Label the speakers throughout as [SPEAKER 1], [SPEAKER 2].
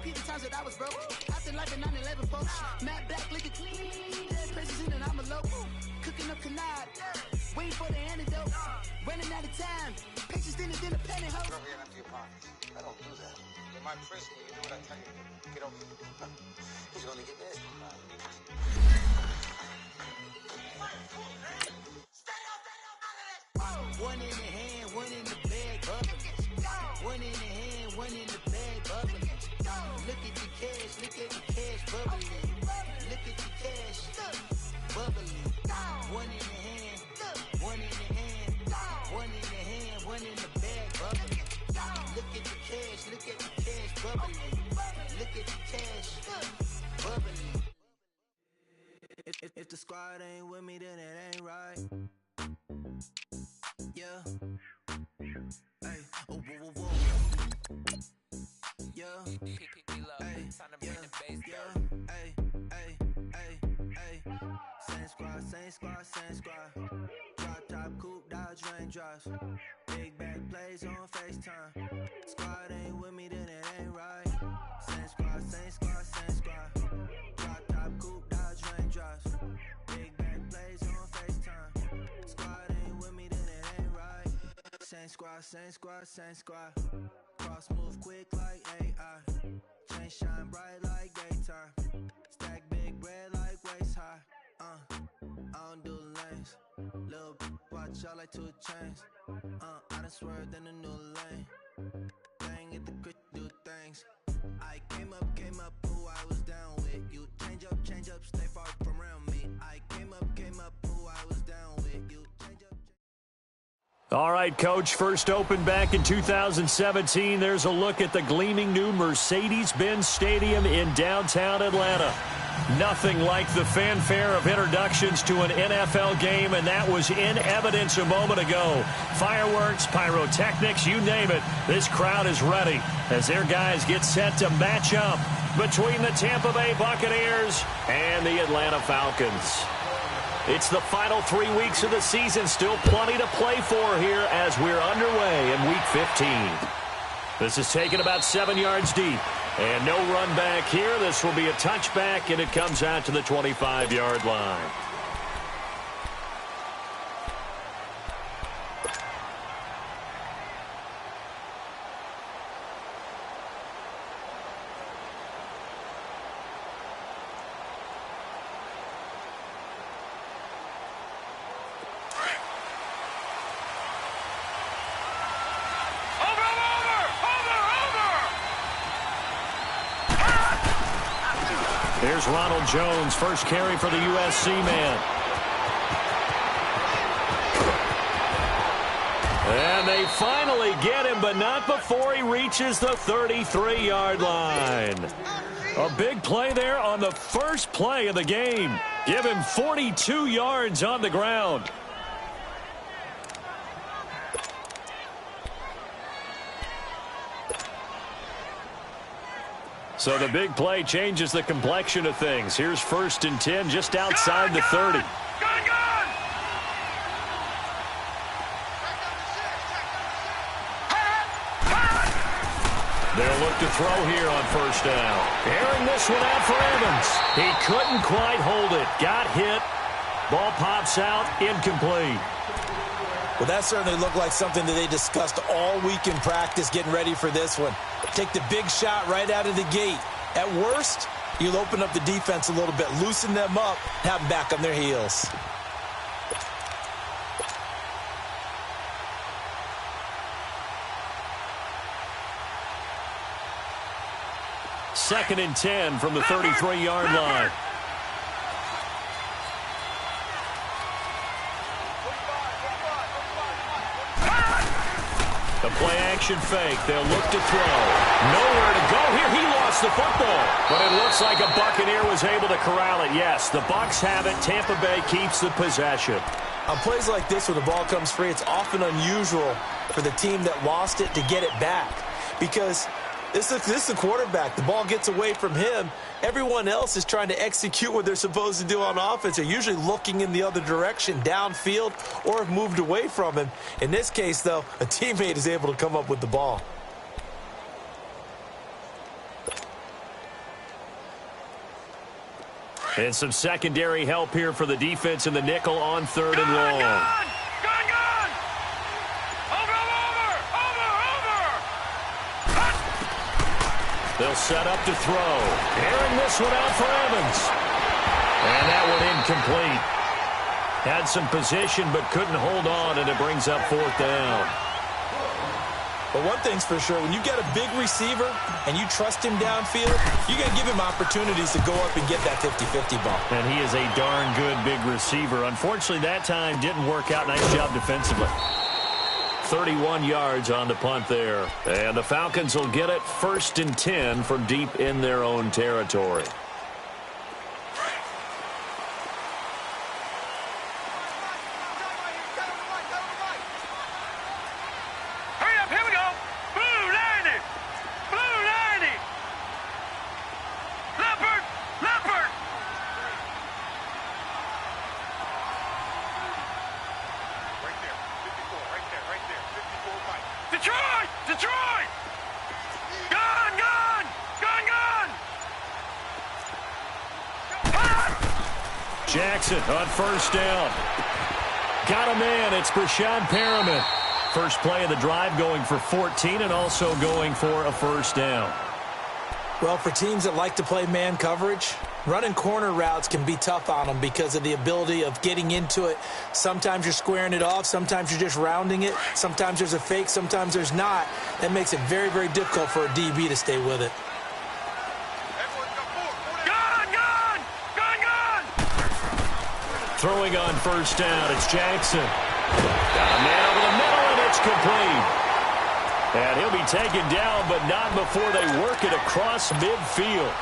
[SPEAKER 1] repeat the times that I was broke. After life in 9/11, folks. Matt Black, liquor clean. Dead presents in and I'm alone. Cooking up canard. Waiting for the antidote. Running out of time. Pictures thinner than a penny hoe.
[SPEAKER 2] Over here in a few pockets. I don't do that. In my prison, you do what I tell you. Get over here. He's gonna get this.
[SPEAKER 1] One in the hand, one in the bag, bubbling. One in the hand, one in the bag, bubbling. Look at the cash, bubbling. Look at the cash, bubbling. One in the hand, one in the hand, one in the hand, one in the bag, bubbling. Look at the cash, bubbling. Look at the cash, bubbling. If the squad ain't with me, then it ain't right. Yeah. Hey. Oh, whoa, whoa, whoa. Yeah. Hey. Yeah. Hey. Hey. Hey. Hey. Same squad, same squad, same squad. Drop top, coupe, Dodge raindrops. Big back plays on FaceTime. Squad ain't with me, then it ain't right. Same squad, same squad, same squad. Drop top, coupe, Dodge raindrops. Big back plays on FaceTime. Squad ain't with me, then it ain't right. Same squad, same squad, same squad. Cross move quick like AI. Chain shine bright like daytime. Stack big bread like waist high. I don't do lanes. Little watch out like 2 chains. I done swerved in a new lane. Bang at the crit, do things. I came up, who I was down with. You change up, stay far from around me. I came up, who I was down with. You change up.
[SPEAKER 3] All right, Coach, first opened back in 2017. There's a look at the gleaming new Mercedes-Benz Stadium in downtown Atlanta. Nothing like the fanfare of introductions to an NFL game, and that was in evidence a moment ago. Fireworks, pyrotechnics, you name it. This crowd is ready as their guys get set to match up between the Tampa Bay Buccaneers and the Atlanta Falcons. It's the final 3 weeks of the season. Still plenty to play for here as we're underway in Week 15. This is taken about 7 yards deep. And no run back here. This will be a touchback, and it comes out to the 25-yard line. Here's Ronald Jones, first carry for the USC man. And they finally get him, but not before he reaches the 33-yard line. A big play there on the first play of the game. Give him 42 yards on the ground. So the big play changes the complexion of things. Here's 1st and 10 just outside the 30. They'll look to throw here on 1st down. Airing this one out for Evans. He couldn't quite hold it. Got hit. Ball pops out. Incomplete.
[SPEAKER 4] Well, that certainly looked like something that they discussed all week in practice getting ready for this one. Take the big shot right out of the gate. At worst, you'll open up the defense a little bit, loosen them up, have them back on their heels.
[SPEAKER 3] Second and 10 from the 33-yard line. The play-action fake. They'll look to throw. Nowhere to go here. He lost the football. But it looks like a Buccaneer was able to corral it. Yes, the Bucs have it. Tampa Bay keeps the possession.
[SPEAKER 4] On plays like this where the ball comes free, it's often unusual for the team that lost it to get it back. Because this is the quarterback. The ball gets away from him. Everyone else is trying to execute what they're supposed to do on offense. They're usually looking in the other direction, downfield, or have moved away from him. In this case, though, a teammate is able to come up with the ball.
[SPEAKER 3] And some secondary help here for the defense in the nickel on 3rd and long.
[SPEAKER 5] Gone! Over!
[SPEAKER 3] They'll set up to throw. Airing this one out for Evans. And that one incomplete. Had some position but couldn't hold on, and it brings up 4th down.
[SPEAKER 4] But one thing's for sure, when you got a big receiver and you trust him downfield, you're going to give him opportunities to go up and get that 50-50 ball.
[SPEAKER 3] And he is a darn good big receiver. Unfortunately, that time didn't work out. Nice job defensively. 31 yards on the punt there. And the Falcons will get it 1st and 10 from deep in their own territory.
[SPEAKER 5] Detroit! Gone!
[SPEAKER 3] Jackson on 1st down. Got a man. It's Brashad Perriman. First play of the drive, going for 14 and also going for a 1st down.
[SPEAKER 4] Well, for teams that like to play man coverage, running corner routes can be tough on them because of the ability of getting into it. Sometimes you're squaring it off. Sometimes you're just rounding it. Sometimes there's a fake. Sometimes there's not. That makes it very, very difficult for a DB to stay with it.
[SPEAKER 5] Gone!
[SPEAKER 3] Throwing on 1st down, it's Jackson. Got a man over the middle, and it's complete. And he'll be taken down, but not before they work it across midfield.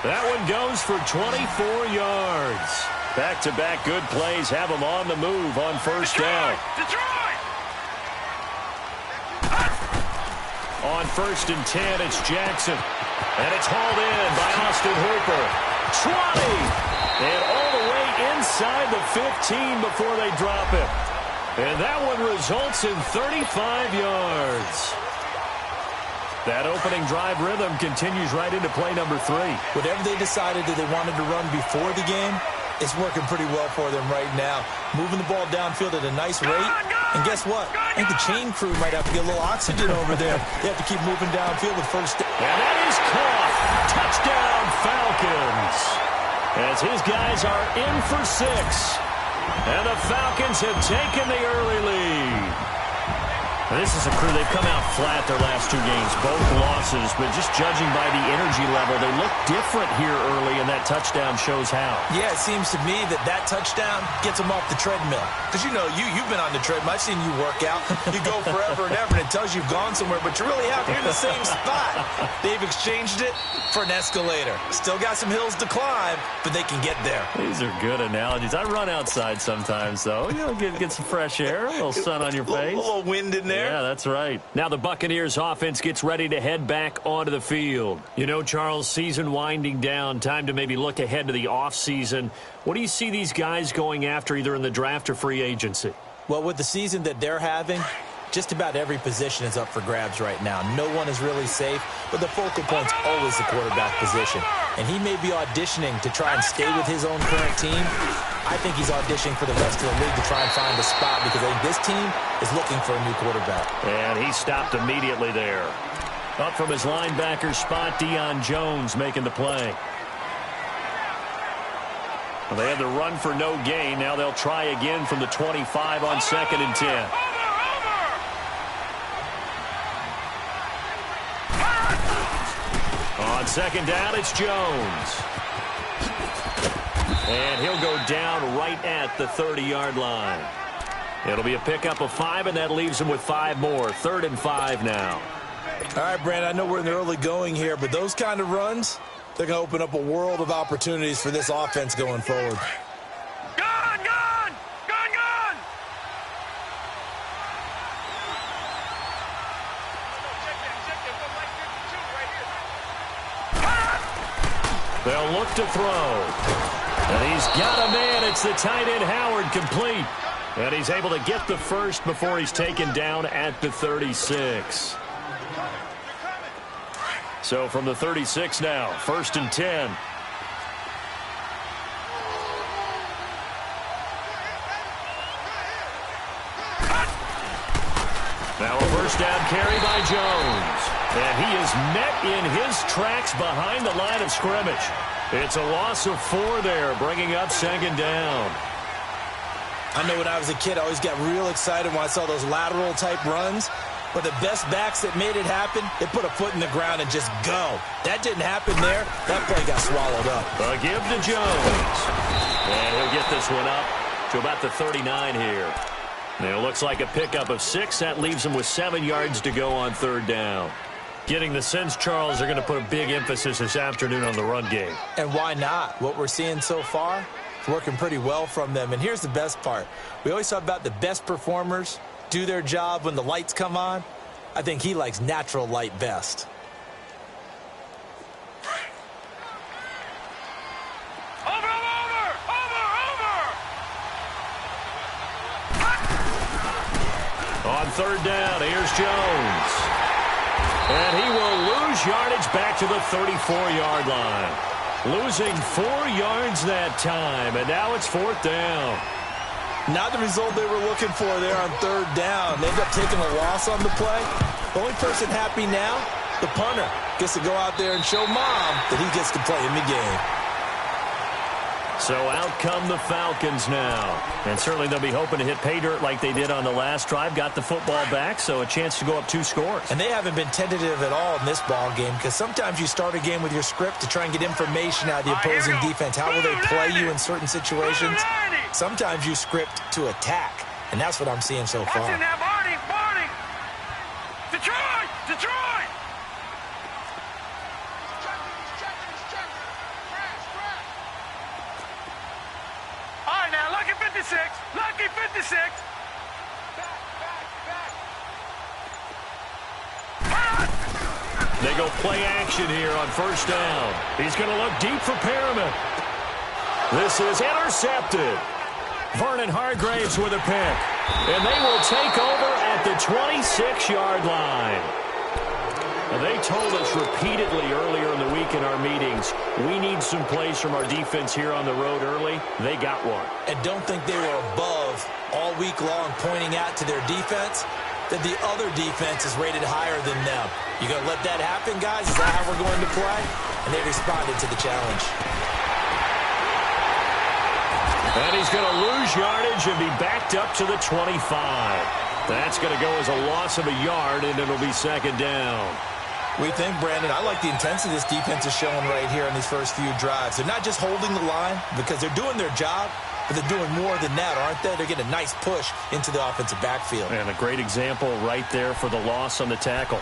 [SPEAKER 3] That one goes for 24 yards. Back-to-back good plays have them on the move on 1st down.
[SPEAKER 5] Detroit!
[SPEAKER 3] On 1st and 10, it's Jackson. And it's hauled in by Austin Hooper. 20! And all the way inside the 15 before they drop it. And that one results in 35 yards. That opening drive rhythm continues right into play number 3.
[SPEAKER 4] Whatever they decided that they wanted to run before the game, it's working pretty well for them right now. Moving the ball downfield at a nice rate. And guess what? I think the chain crew might have to get a little oxygen over there. They have to keep moving downfield with 1st down.
[SPEAKER 3] And that is caught. Touchdown, Falcons. As his guys are in for 6. And the Falcons have taken the early lead. This is a crew, they've come out flat their last 2 games, both losses, but just judging by the energy level, they look different here early, and that touchdown shows how.
[SPEAKER 4] Yeah, it seems to me that touchdown gets them off the treadmill. Because, you've been on the treadmill. I've seen you work out. You go forever and ever, and it tells you you've gone somewhere, but you're really out here in the same spot. They've exchanged it for an escalator. Still got some hills to climb, but they can get there.
[SPEAKER 3] These are good analogies. I run outside sometimes, though. Get some fresh air, a little sun on your face.
[SPEAKER 4] A little wind in there.
[SPEAKER 3] Yeah, that's right. Now the Buccaneers offense gets ready to head back onto the field. Charles, season winding down, time to maybe look ahead to the offseason. What do you see these guys going after either in the draft or free agency?
[SPEAKER 4] Well, with the season that they're having, just about every position is up for grabs right now. No one is really safe, but the focal point's always the quarterback position. And he may be auditioning to try and stay with his own current team. I think he's auditioning for the rest of the league to try and find a spot because I think this team is looking for a new quarterback.
[SPEAKER 3] And he stopped immediately there. Up from his linebacker spot, Deion Jones making the play. Well, they had the run for no gain. Now they'll try again from the 25 on 2nd and 10. On 2nd down, it's Jones. And he'll go down right at the 30-yard line. It'll be a pickup of 5, and that leaves him with 5 more. 3rd and 5 now.
[SPEAKER 4] All right, Brandon, I know we're in the early going here, but those kind of runs, they're going to open up a world of opportunities for this offense going forward.
[SPEAKER 3] They'll look to throw. And he's got a man. It's the tight end, Howard, complete. And he's able to get the first before he's taken down at the 36. So from the 36 now, 1st and 10. carry by Jones. And he is met in his tracks behind the line of scrimmage. It's a loss of 4 there, bringing up second down.
[SPEAKER 4] I know when I was a kid, I always got real excited when I saw those lateral-type runs. But the best backs that made it happen, they put a foot in the ground and just go. That didn't happen there. That play got swallowed up.
[SPEAKER 3] A give to Jones. And he'll get this one up to about the 39 here. And it looks like a pickup of 6. That leaves him with 7 yards to go on third down. Getting the sense, Charles, they're going to put a big emphasis this afternoon on the run game.
[SPEAKER 4] And why not? What we're seeing so far is working pretty well from them. And here's the best part. We always talk about the best performers do their job when the lights come on. I think he likes natural light best.
[SPEAKER 3] On third down, here's Jones. And he will lose yardage back to the 34-yard line. Losing 4 yards that time, and now it's fourth down.
[SPEAKER 4] Not the result they were looking for there on third down. They end up taking a loss on the play. The only person happy now, the punter, gets to go out there and show Mom that he gets to play in the game.
[SPEAKER 3] So out come the Falcons now. And certainly they'll be hoping to hit pay dirt like they did on the last drive. Got the football back, so a chance to go up 2 scores.
[SPEAKER 4] And they haven't been tentative at all in this ball game because sometimes you start a game with your script to try and get information out of the opposing defense. How will they play you in certain situations? Sometimes you script to attack, and that's what I'm seeing so far.
[SPEAKER 5] Detroit! Detroit! All right, now, lucky 56. Lucky 56.
[SPEAKER 3] They go play action here on first down. He's going to look deep for Perriman. This is intercepted. Vernon Hargraves with a pick. And they will take over at the 26-yard line. They told us repeatedly earlier in the week in our meetings, we need some plays from our defense here on the road early. They got one.
[SPEAKER 4] And don't think they were above all week long pointing out to their defense that the other defense is rated higher than them. You going to let that happen, guys? Is that how we're going to play? And they responded to the challenge.
[SPEAKER 3] And he's going to lose yardage and be backed up to the 25. That's going to go as a loss of a yard, and it'll be second down.
[SPEAKER 4] We think, Brandon, I like the intensity this defense is showing right here in these first few drives. They're not just holding the line because they're doing their job, but they're doing more than that, aren't they? They're getting a nice push into the offensive backfield.
[SPEAKER 3] And a great example right there for the loss on the tackle.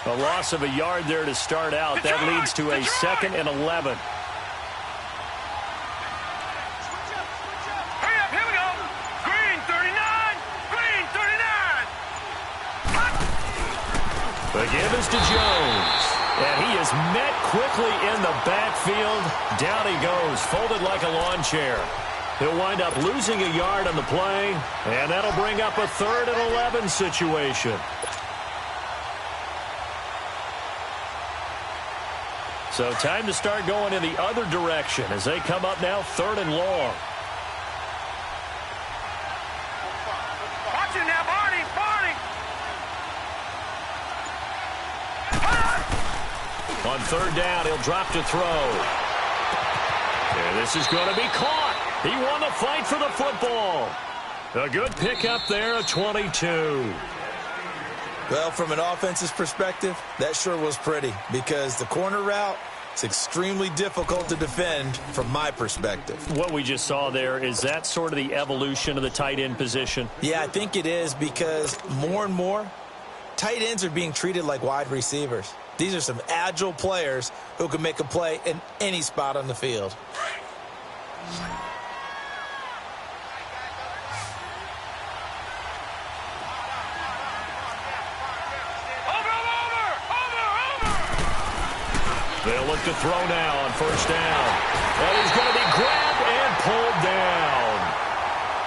[SPEAKER 3] A loss of a yard there to start out. That leads to a 2nd and 11.
[SPEAKER 5] Hurry up, here we go. Green 39. Green 39.
[SPEAKER 3] The give is to Jones. And he is met quickly in the backfield. Down he goes, folded like a lawn chair. He'll wind up losing a yard on the play, and that'll bring up a 3rd and 11 situation. So time to start going in the other direction as they come up now 3rd and long.
[SPEAKER 5] Watch it now, Barney. Barney.
[SPEAKER 3] On 3rd down, he'll drop to throw. And this is going to be caught. He won the fight for the football. A good pickup there at 22.
[SPEAKER 4] Well, from an offense's perspective, that sure was pretty because the corner route is extremely difficult to defend from my perspective.
[SPEAKER 3] What we just saw there, is that sort of the evolution of the tight end position?
[SPEAKER 4] Yeah, I think it is because more and more, tight ends are being treated like wide receivers. These are some agile players who can make a play in any spot on the field.
[SPEAKER 3] They'll look to throw now on first down. And he's going to be grabbed and pulled down.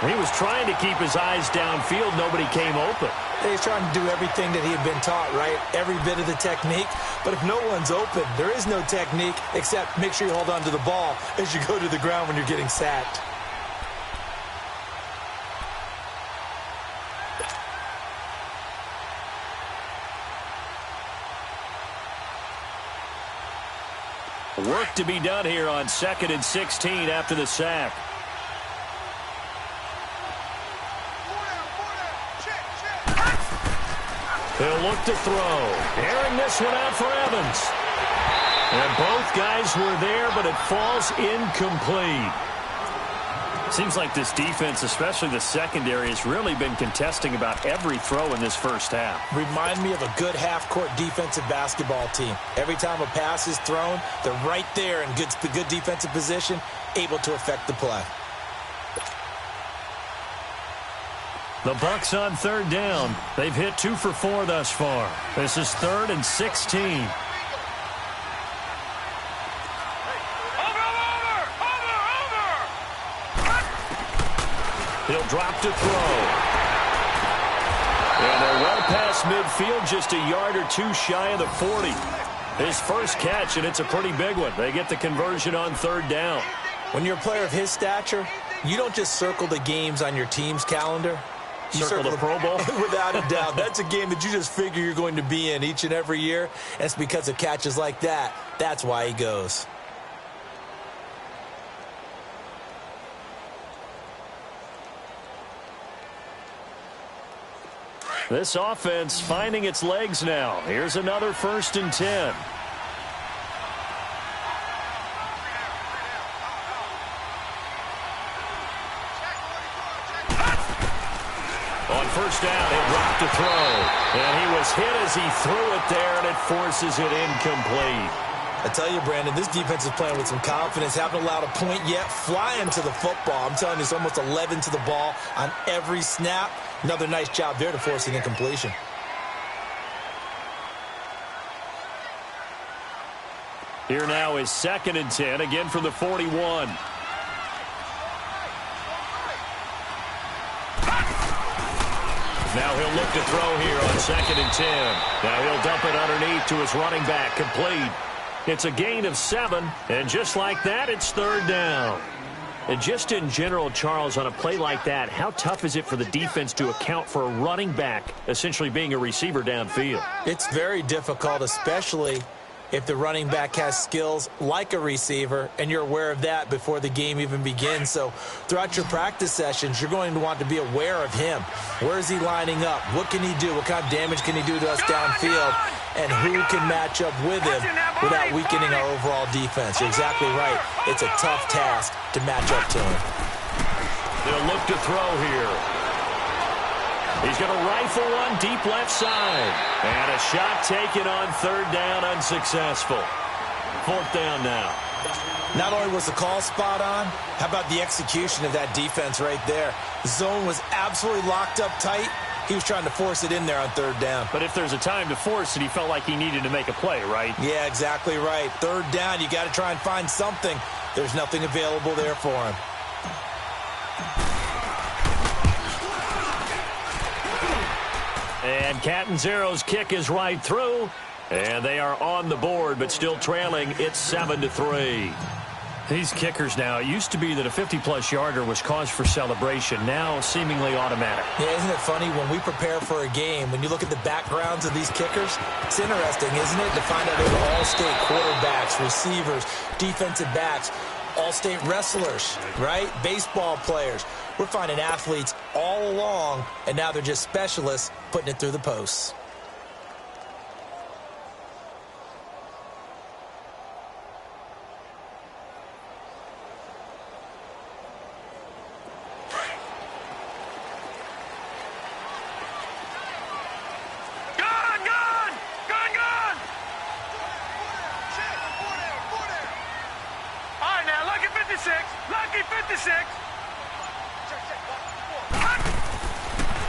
[SPEAKER 3] He was trying to keep his eyes downfield. Nobody came open.
[SPEAKER 4] He's trying to do everything that he had been taught, right? Every bit of the technique. But if no one's open, there is no technique except make sure you hold on to the ball as you go to the ground when you're getting sacked.
[SPEAKER 3] Work to be done here on 2nd and 16 after the sack. He'll look to throw. Airing this one out for Evans. And both guys were there, but it falls incomplete. Seems like this defense, especially the secondary, has really been contesting about every throw in this first half.
[SPEAKER 4] Remind me of a good half-court defensive basketball team. Every time a pass is thrown, they're right there in good defensive position, able to affect the play.
[SPEAKER 3] The Bucs on 3rd down. They've hit 2 for 4 thus far. This is 3rd and 16. He'll drop to throw. And they're well past midfield, just a yard or two shy of the 40. His first catch, and it's a pretty big one. They get the conversion on 3rd down.
[SPEAKER 4] When you're a player of his stature, you don't just circle the games on your team's calendar. You
[SPEAKER 3] circle the Pro Bowl?
[SPEAKER 4] Without a doubt. That's a game that you just figure you're going to be in each and every year. And it's because of catches like that. That's why he goes.
[SPEAKER 3] This offense finding its legs now. Here's another 1st and 10. On 1st down, he'll drop to throw. And he was hit as he threw it there, and it forces it incomplete.
[SPEAKER 4] I tell you, Brandon, this defense is playing with some confidence. Haven't allowed a point yet. Flying to the football. I'm telling you, it's almost 11 to the ball on every snap. Another nice job there to force an incompletion.
[SPEAKER 3] Here now is 2nd and 10, again from the 41. Now he'll look to throw here on 2nd and 10. Now he'll dump it underneath to his running back, complete. It's a gain of 7, and just like that, it's 3rd down. And just in general, Charles, on a play like that, how tough is it for the defense to account for a running back essentially being a receiver downfield?
[SPEAKER 4] It's very difficult, especially if the running back has skills like a receiver, and you're aware of that before the game even begins. So throughout your practice sessions, you're going to want to be aware of him. Where is he lining up? What can he do? What kind of damage can he do to us downfield? And who can match up with him without weakening our overall defense? You're exactly right. It's a tough task to match up to him.
[SPEAKER 3] They'll look to throw here. He's going to rifle one deep left side. And a shot taken on 3rd down, unsuccessful. 4th down now.
[SPEAKER 4] Not only was the call spot on, how about the execution of that defense right there? The zone was absolutely locked up tight. He was trying to force it in there on 3rd down.
[SPEAKER 3] But if there's a time to force it, he felt like he needed to make a play, right?
[SPEAKER 4] Yeah, exactly right. 3rd down, you got to try and find something. There's nothing available there for him.
[SPEAKER 3] And Catanzero's kick is right through. And they are on the board, but still trailing. It's 7-3. These kickers now, it used to be that a 50-plus yarder was cause for celebration. Now seemingly automatic.
[SPEAKER 4] Yeah, isn't it funny when we prepare for a game, when you look at the backgrounds of these kickers, it's interesting, isn't it, to find out they're all-state quarterbacks, receivers, defensive backs, all-state wrestlers, right? Baseball players. We're finding athletes all along, and now they're just specialists putting it through the posts.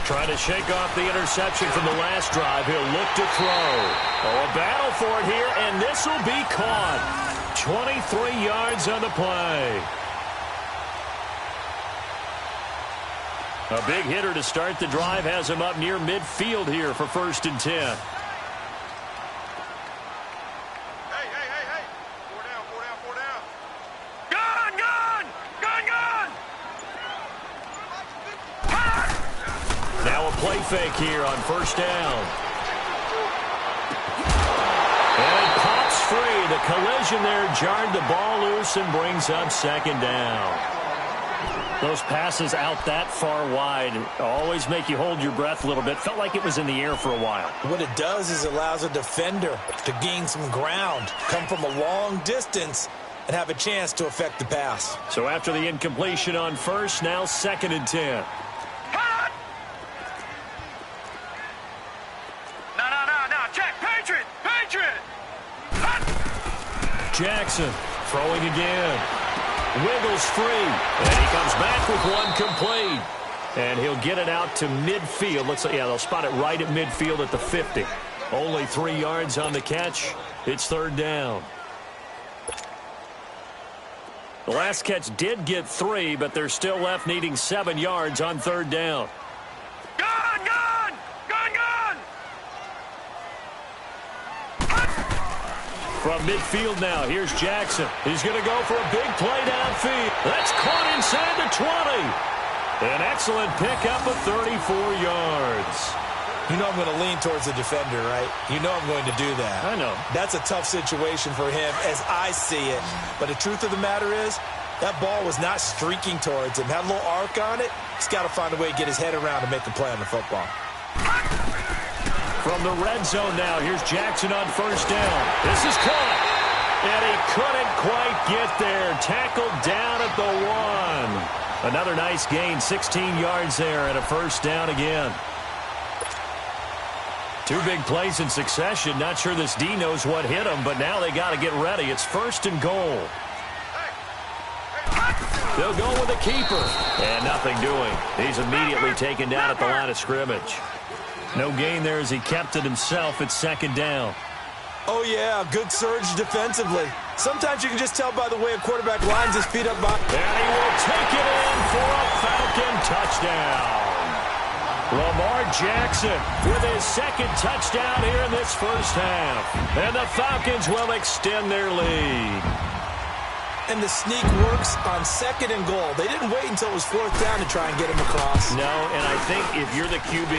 [SPEAKER 3] Trying to shake off the interception from the last drive. He'll look to throw. Oh, a battle for it here, and this will be caught. 23 yards on the play. A big hitter to start the drive has him up near midfield here for 1st and 10.
[SPEAKER 5] Hey. Four down. Gun!
[SPEAKER 3] Now a play fake here on 1st down. And it pops free. The collision there jarred the ball loose and brings up 2nd down. Those passes out that far wide always make you hold your breath a little bit. Felt like it was in the air for a while.
[SPEAKER 4] What it does is it allows a defender to gain some ground, come from a long distance, and have a chance to affect the pass.
[SPEAKER 3] So after the incompletion on 1st, now 2nd and 10.
[SPEAKER 5] No. Check. Patriot.
[SPEAKER 3] Jackson throwing again. Wiggles free. And he comes back with one complete. And he'll get it out to midfield. They'll spot it right at midfield at the 50. Only 3 yards on the catch. It's 3rd down. The last catch did get 3, but they're still left needing 7 yards on 3rd down.
[SPEAKER 5] Gun!
[SPEAKER 3] From midfield now, here's Jackson. He's going to go for a big play downfield. That's caught inside the 20. An excellent pickup of 34 yards.
[SPEAKER 4] You know I'm going to lean towards the defender, right? You know I'm going to do that.
[SPEAKER 3] I know.
[SPEAKER 4] That's a tough situation for him as I see it. But the truth of the matter is, that ball was not streaking towards him. Had a little arc on it. He's got to find a way to get his head around to make a play on the football.
[SPEAKER 3] From the red zone now, here's Jackson on 1st down. This is caught. And he couldn't quite get there. Tackled down at the 1. Another nice gain, 16 yards there and a 1st down again. 2 big plays in succession. Not sure this D knows what hit him, but now they got to get ready. It's 1st and goal. They'll go with the keeper. And nothing doing. He's immediately taken down at the line of scrimmage. No gain there as he kept it himself. It's 2nd down.
[SPEAKER 4] Oh, yeah, good surge defensively. Sometimes you can just tell by the way a quarterback lines his feet up by.
[SPEAKER 3] And he will take it in for a Falcon touchdown. Lamar Jackson with his 2nd touchdown here in this 1st half. And the Falcons will extend their lead.
[SPEAKER 4] And the sneak works on 2nd and goal. They didn't wait until it was 4th down to try and get him across.
[SPEAKER 3] No, and I think if you're the QB,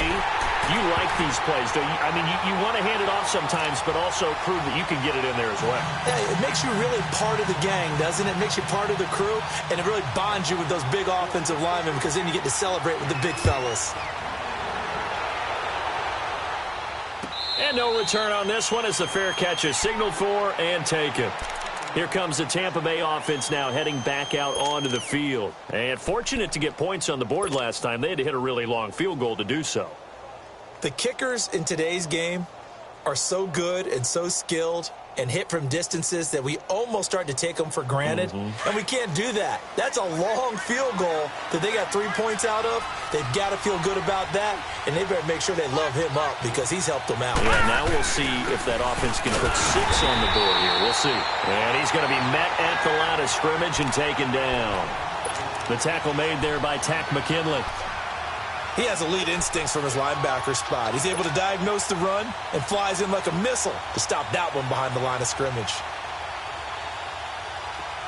[SPEAKER 3] you like these plays, don't you? I mean, you want to hand it off sometimes, but also prove that you can get it in there as well.
[SPEAKER 4] Yeah, it makes you really part of the gang, doesn't it? It makes you part of the crew, and it really bonds you with those big offensive linemen because then you get to celebrate with the big fellas.
[SPEAKER 3] And no return on this one as the fair catch is signaled for and taken. Here comes the Tampa Bay offense now heading back out onto the field. And fortunate to get points on the board last time. They had to hit a really long field goal to do so.
[SPEAKER 4] The kickers in today's game are so good and so skilled and hit from distances that we almost start to take them for granted. And we can't do that. That's a long field goal that they got 3 points out of. They've got to feel good about that, and they better make sure they love him up because he's helped them out.
[SPEAKER 3] Yeah, now we'll see if that offense can put 6 on the board here. We'll see. And he's going to be met at the line of scrimmage and taken down. The tackle made there by Tack McKinley.
[SPEAKER 4] He has elite instincts from his linebacker spot. He's able to diagnose the run and flies in like a missile to stop that one behind the line of scrimmage.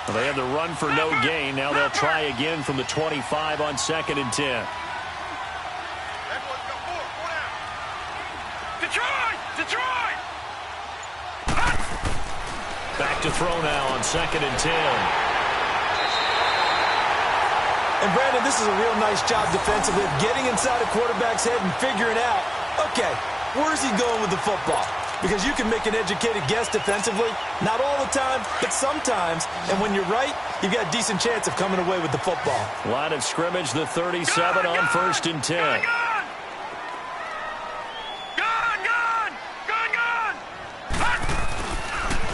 [SPEAKER 3] Well, they had the run for no gain. Now they'll try again from the 25 on 2nd and 10.
[SPEAKER 5] Detroit!
[SPEAKER 3] Back to throw now on 2nd and 10.
[SPEAKER 4] And, Brandon, this is a real nice job defensively of getting inside a quarterback's head and figuring out, okay, where's he going with the football? Because you can make an educated guess defensively, not all the time, but sometimes. And when you're right, you've got a decent chance of coming away with the football.
[SPEAKER 3] Line of scrimmage, the 37 on 1st and 10.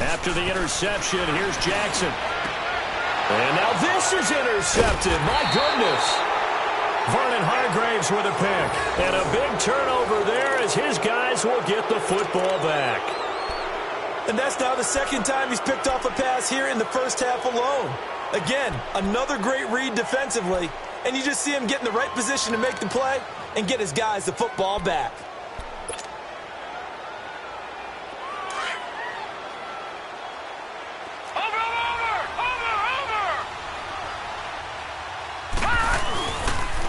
[SPEAKER 3] After the interception, here's Jackson. And now this is intercepted. My goodness. Vernon Hargraves with a pick. And a big turnover there as his guys will get the football back.
[SPEAKER 4] And that's now the 2nd time he's picked off a pass here in the 1st half alone. Again, another great read defensively, and you just see him get in the right position to make the play and get his guys the football back.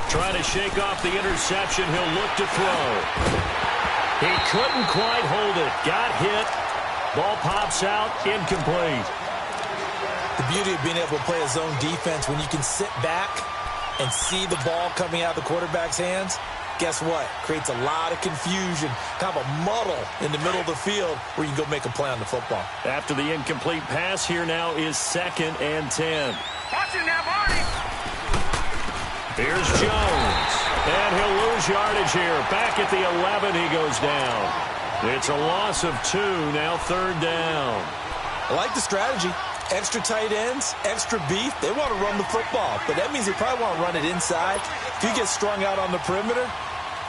[SPEAKER 3] Trying to shake off the interception. He'll look to throw. He couldn't quite hold it. Got hit. Ball pops out. Incomplete.
[SPEAKER 4] The beauty of being able to play a zone defense when you can sit back and see the ball coming out of the quarterback's hands, guess what? Creates a lot of confusion, kind of a muddle in the middle of the field where you can go make a play on the football.
[SPEAKER 3] After the incomplete pass, here now is 2nd and 10.
[SPEAKER 5] Watch it now, Marty.
[SPEAKER 3] Here's Jones, and he'll lose yardage here. Back at the 11, he goes down. It's a loss of 2, now 3rd down.
[SPEAKER 4] I like the strategy. Extra tight ends, extra beef. They want to run the football, but that means they probably want to run it inside. If you get strung out on the perimeter,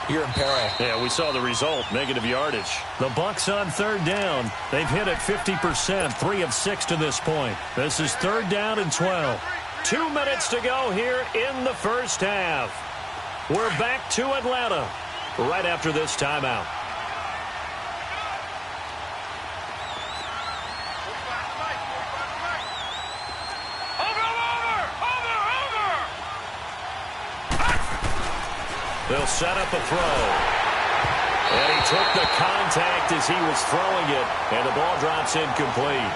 [SPEAKER 4] you're in peril.
[SPEAKER 3] Yeah, we saw the result, negative yardage. The Bucs on 3rd down. They've hit it 50%, 3 of 6 to this point. This is 3rd down and 12. 2 minutes to go here in the first half. We're back to Atlanta right after this timeout. They'll set up a throw. And he took the contact as he was throwing it, and the ball drops incomplete.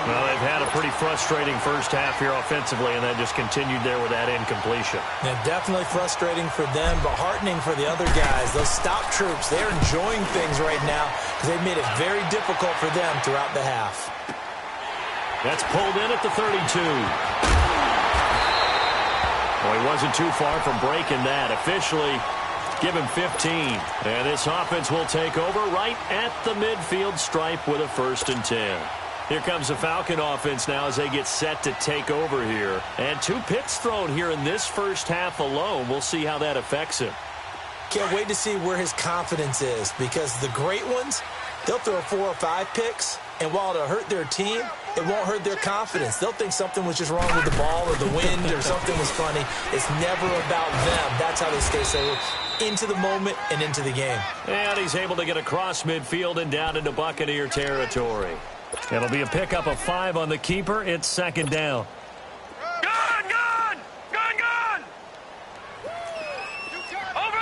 [SPEAKER 3] Well, they've had a pretty frustrating first half here offensively, and that just continued there with that incompletion.
[SPEAKER 4] Yeah, definitely frustrating for them, but heartening for the other guys. Those stop troops, they're enjoying things right now because they've made it very difficult for them throughout the half.
[SPEAKER 3] That's pulled in at the 32. Well, he wasn't too far from breaking that. Officially, give him 15. And this offense will take over right at the midfield stripe with a 1st and 10. Here comes the Falcon offense now as they get set to take over here. And 2 picks thrown here in this first half alone. We'll see how that affects him.
[SPEAKER 4] Can't wait to see where his confidence is because the great ones, they'll throw 4 or 5 picks, and while it'll hurt their team, it won't hurt their confidence. They'll think something was just wrong with the ball or the wind or something was funny. It's never about them. That's how they stay so into the moment and into the game.
[SPEAKER 3] And he's able to get across midfield and down into Buccaneer territory. It'll be a pickup of 5 on the keeper. It's 2nd down.
[SPEAKER 5] Gun! Gun! Gun! Gun! Over!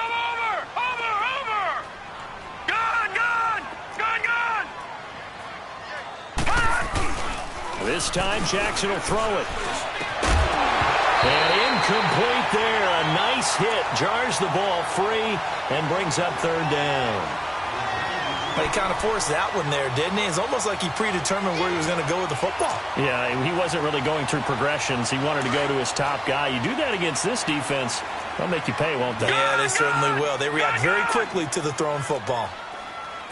[SPEAKER 5] Gun! Gun! Gun! Gun!
[SPEAKER 3] This time, Jackson will throw it. And incomplete there. A nice hit. Jars the ball free and brings up 3rd down.
[SPEAKER 4] But he kind of forced that one there, didn't he? It's almost like he predetermined where he was going to go with the football.
[SPEAKER 3] Yeah, he wasn't really going through progressions. He wanted to go to his top guy. You do that against this defense, they'll make you pay, won't they?
[SPEAKER 4] Yeah, they certainly will. They react very quickly to the thrown football.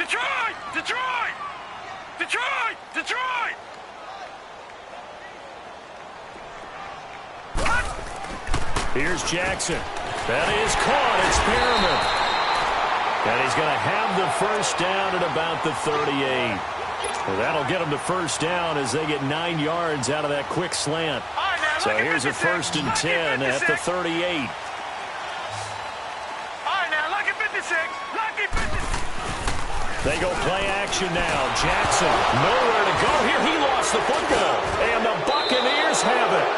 [SPEAKER 5] Detroit! Detroit! Detroit! Detroit!
[SPEAKER 3] Here's Jackson. That is caught. It's Perriman. And he's going to have the 1st down at about the 38. Well, that'll get him to 1st down as they get 9 yards out of that quick slant. So here's a 1st and 10 at the 38.
[SPEAKER 5] All right, now, lucky 56. Lucky 56.
[SPEAKER 3] They go play action now. Jackson, nowhere to go here. He lost the football. And the Buccaneers have it.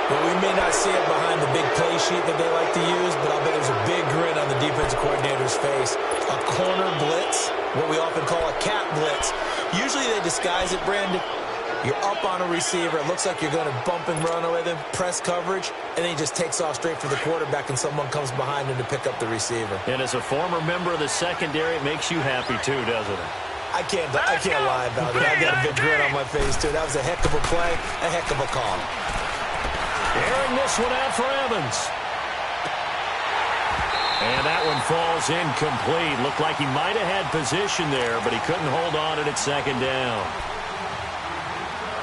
[SPEAKER 4] Well, we may not see it behind the big play sheet that they like to use, but I'll bet there's a big grin on the defensive coordinator's face. A corner blitz, what we often call a cat blitz. Usually they disguise it, Brandon. You're up on a receiver. It looks like you're going to bump and run with him, press coverage, and then he just takes off straight for the quarterback, and someone comes behind him to pick up the receiver.
[SPEAKER 3] And as a former member of the secondary, it makes you happy too, doesn't it?
[SPEAKER 4] I can't lie about it. I got a big grin on my face, too. That was a heck of a play, a heck of a call.
[SPEAKER 3] Airing this one out for Evans. And that one falls incomplete. Looked like he might have had position there, but he couldn't hold on to it at 2nd down.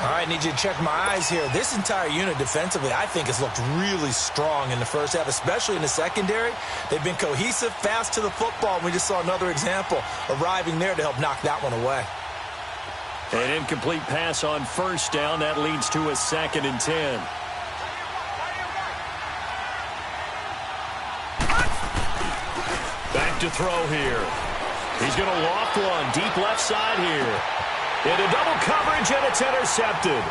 [SPEAKER 4] All right, need you to check my eyes here. This entire unit defensively, I think, has looked really strong in the first half, especially in the secondary. They've been cohesive, fast to the football. We just saw another example arriving there to help knock that one away.
[SPEAKER 3] An incomplete pass on 1st down. That leads to a 2nd and 10. to throw here. He's going to loft one deep left side here. Into double coverage, and it's intercepted.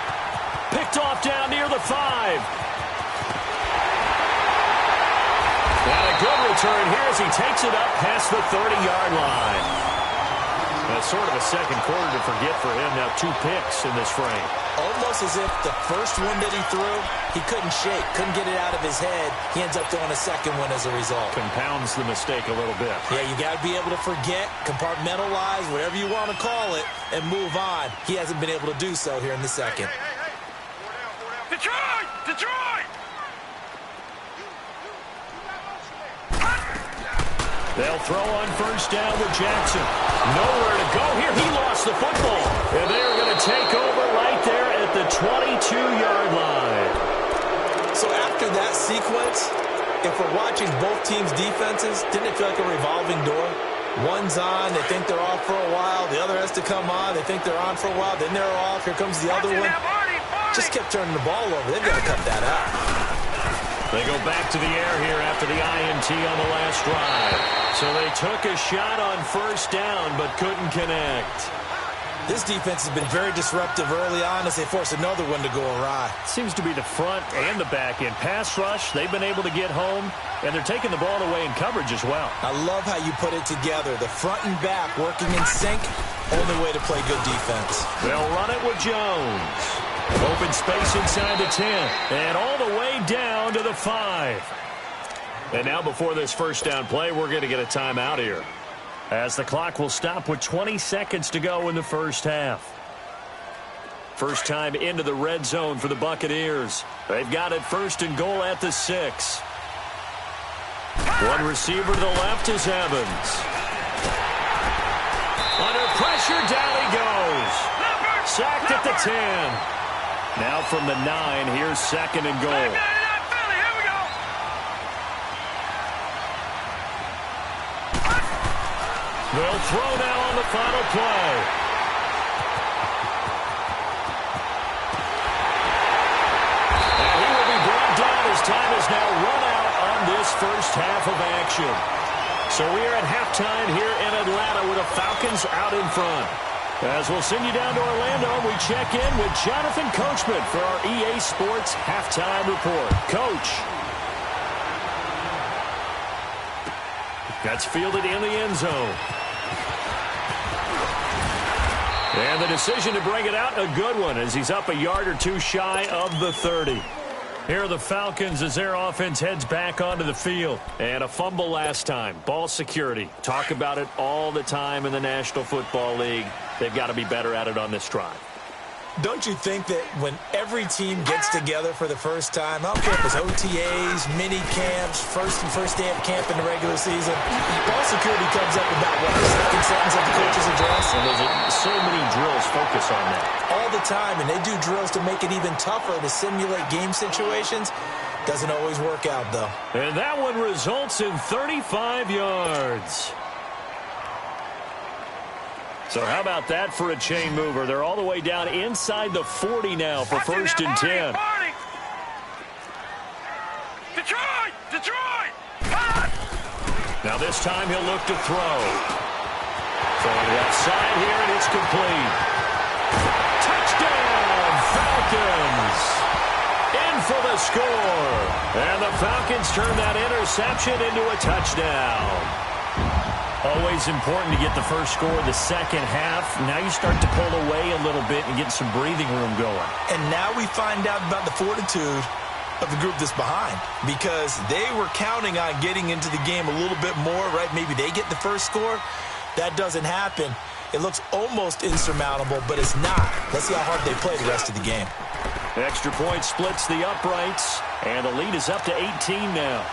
[SPEAKER 3] Picked off down near the 5. And a good return here as he takes it up past the 30-yard line. That's sort of a second quarter to forget for him. Now 2 picks in this frame.
[SPEAKER 4] Almost as if the first one that he threw, he couldn't shake, couldn't get it out of his head. He ends up throwing a second one as a result.
[SPEAKER 3] Compounds the mistake a little bit.
[SPEAKER 4] Yeah, you got to be able to forget, compartmentalize, whatever you want to call it, and move on. He hasn't been able to do so here in the second.
[SPEAKER 5] Hey. Detroit! Detroit!
[SPEAKER 3] They'll throw on first down with Jackson. Nowhere to go here. He lost the football. And they're going to take over right there at the 22-yard line.
[SPEAKER 4] So after that sequence, if we're watching both teams' defenses, didn't it feel like a revolving door? One's on, they think they're off for a while. The other has to come on, they think they're on for a while. Then they're off, here comes the other one. Just kept turning the ball over. They've got to cut that out.
[SPEAKER 3] They go back to the air here after the INT on the last drive. So they took a shot on first down but couldn't connect.
[SPEAKER 4] This defense has been very disruptive early on as they force another one to go awry.
[SPEAKER 3] Seems to be the front and the back end. Pass rush, they've been able to get home, and they're taking the ball away in coverage as well.
[SPEAKER 4] I love how you put it together. The front and back working in sync, only way to play good defense.
[SPEAKER 3] They'll run it with Jones. Open space inside the 10, and all the way down to the 5. And now before this first down play, we're going to get a timeout here, as the clock will stop with 20 seconds to go in the first half. First time into the red zone for the Buccaneers. They've got it first and goal at the 6. One receiver to the left is Evans. Under pressure, down he goes. Sacked at the 10. Now from the 9, here's second and goal. They'll throw now on the final play. And he will be brought down as time is now run out on this first half of action. So we are at halftime here in Atlanta with the Falcons out in front. As we'll send you down to Orlando, we check in with Jonathan Coachman for our EA Sports Halftime Report. Coach. That's fielded in the end zone. And the decision to bring it out, a good one, as he's up a yard or two shy of the 30. Here are the Falcons as their offense heads back onto the field. And a fumble last time. Ball security. Talk about it all the time in the National Football League. They've got to be better at it on this drive.
[SPEAKER 4] Don't you think that when every team gets together for the first time, I don't care if it's OTAs, mini camps, first day of camp in the regular season, ball security comes up about what, the second sentence of the coach's address?
[SPEAKER 3] And there's so many drills focus on that.
[SPEAKER 4] All the time, and they do drills to make it even tougher to simulate game situations. Doesn't always work out, though.
[SPEAKER 3] And that one results in 35 yards. So how about that for a chain mover? They're all the way down inside the 40 now for first and 10.
[SPEAKER 5] Detroit! Detroit!
[SPEAKER 3] Now this time he'll look to throw. Throwing left side here, and it's complete. Touchdown, Falcons! In for the score. And the Falcons turn that interception into a touchdown. Always important to get the first score of the second half. Now you start to pull away a little bit and get some breathing room going.
[SPEAKER 4] And now we find out about the fortitude of the group that's behind, because they were counting on getting into the game a little bit more, right? Maybe they get the first score. That doesn't happen. It looks almost insurmountable, but it's not. Let's see how hard they play the rest of the game.
[SPEAKER 3] Extra point splits the uprights, and the lead is up to 18 now.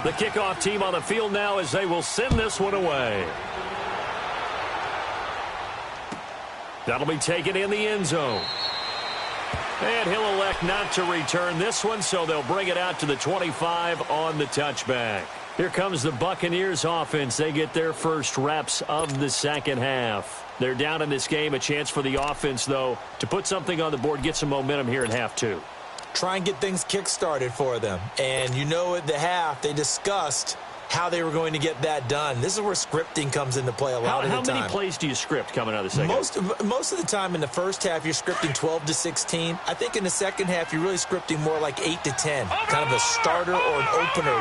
[SPEAKER 3] The kickoff team on the field now as they will send this one away. That'll be taken in the end zone. And he'll elect not to return this one, so they'll bring it out to the 25 on the touchback. Here comes the Buccaneers offense. They get their first reps of the second half. They're down in this game. A chance for the offense, though, to put something on the board, get some momentum here in half two.
[SPEAKER 4] Try and get things kick-started for them. And you know at the half, they discussed how they were going to get that done. This is where scripting comes into play a lot of the time.
[SPEAKER 3] How many plays do you script coming out of the second half?
[SPEAKER 4] Most of the time in the first half, you're scripting 12 to 16. I think in the second half, you're really scripting more like 8 to 10. Kind of a starter or an opener,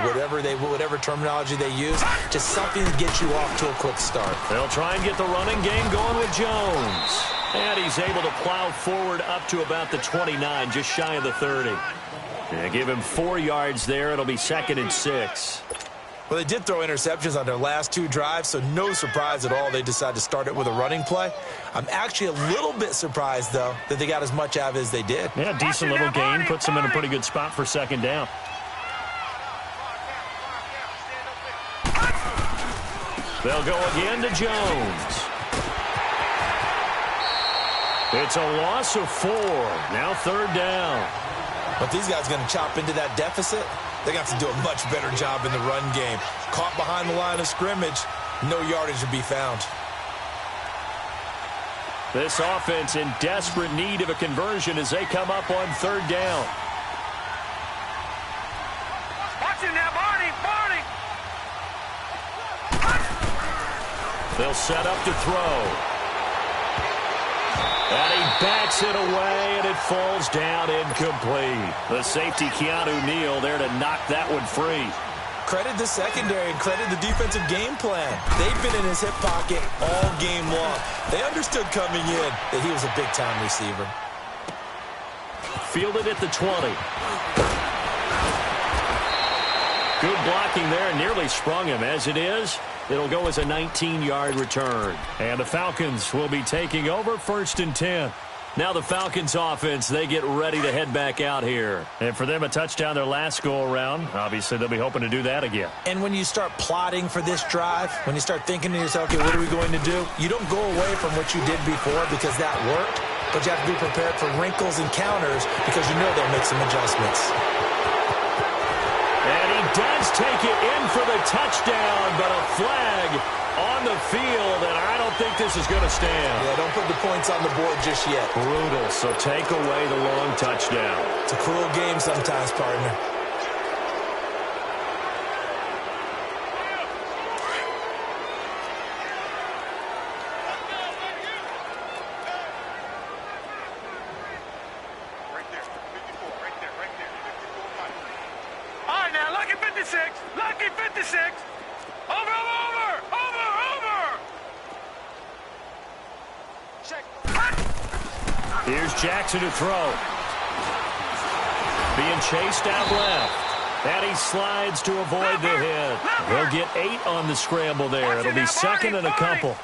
[SPEAKER 4] whatever terminology they use. Just something to get you off to a quick start.
[SPEAKER 3] They'll try and get the running game going with Jones. And he's able to plow forward up to about the 29, just shy of the 30. And give him 4 yards there. It'll be 2nd and 6.
[SPEAKER 4] Well, they did throw interceptions on their last 2 drives, so no surprise at all they decided to start it with a running play. I'm actually a little bit surprised, though, that they got as much out of it as they did.
[SPEAKER 3] Yeah, decent little gain. Puts them in a pretty good spot for 2nd down. They'll go again to Jones. It's a loss of 4. Now 3rd down.
[SPEAKER 4] But these guys going to chop into that deficit? They're going to have to do a much better job in the run game. Caught behind the line of scrimmage, no yardage to be found.
[SPEAKER 3] This offense in desperate need of a conversion as they come up on 3rd down.
[SPEAKER 5] Watch it now, Barney!
[SPEAKER 3] They'll set up to throw. And he bats it away, and it falls down incomplete. The safety, Keanu Neal, there to knock that one free.
[SPEAKER 4] Credit the secondary and credit the defensive game plan. They've been in his hip pocket all game long. They understood coming in that he was a big-time receiver.
[SPEAKER 3] Fielded at the 20. Good blocking there, nearly sprung him. As it is, it'll go as a 19-yard return. And the Falcons will be taking over 1st and 10. Now the Falcons offense, they get ready to head back out here. And for them, a touchdown their last go-around. Obviously, they'll be hoping to do that again.
[SPEAKER 4] And when you start plotting for this drive, when you start thinking to yourself, okay, what are we going to do? You don't go away from what you did before because that worked, but you have to be prepared for wrinkles and counters because you know they'll make some adjustments.
[SPEAKER 3] And he does take it in for the touchdown, but a flag on the field, and I don't think this is going to stand.
[SPEAKER 4] Yeah, don't put the points on the board just yet.
[SPEAKER 3] Brutal, so take away the long touchdown.
[SPEAKER 4] It's a cruel game sometimes, partner.
[SPEAKER 5] All right, now, lucky 56. Lucky 56. Over. Check.
[SPEAKER 3] Here's Jackson to throw. Being chased out left. And he slides to avoid the hit. He'll get 8 on the scramble there. It'll be 2nd and a couple.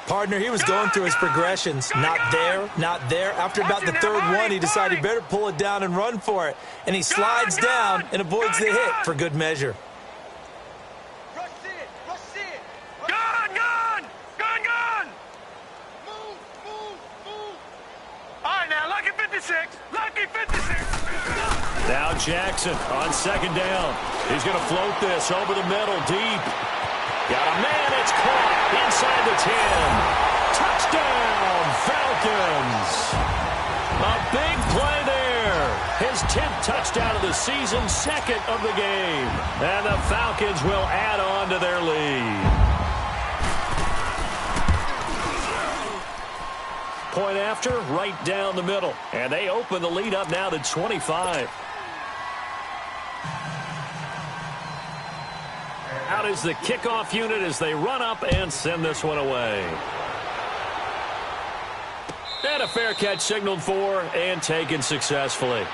[SPEAKER 4] Partner, he was going through his progressions. Not there, not there. After about the 3rd one, he decided he better pull it down and run for it. And he slides down and avoids the hit for good measure.
[SPEAKER 5] Gun! All right, now, lucky 56. Lucky 56.
[SPEAKER 3] Now Jackson on 2nd down. He's going to float this over the middle, deep. Got a man, it's caught inside the 10. Touchdown, Falcons. A big play there. His 10th touchdown of the season, 2nd of the game. And the Falcons will add on to their lead. Point after, right down the middle. And they open the lead up now to 25. Out is the kickoff unit as they run up and send this one away. And a fair catch signaled for and taken successfully.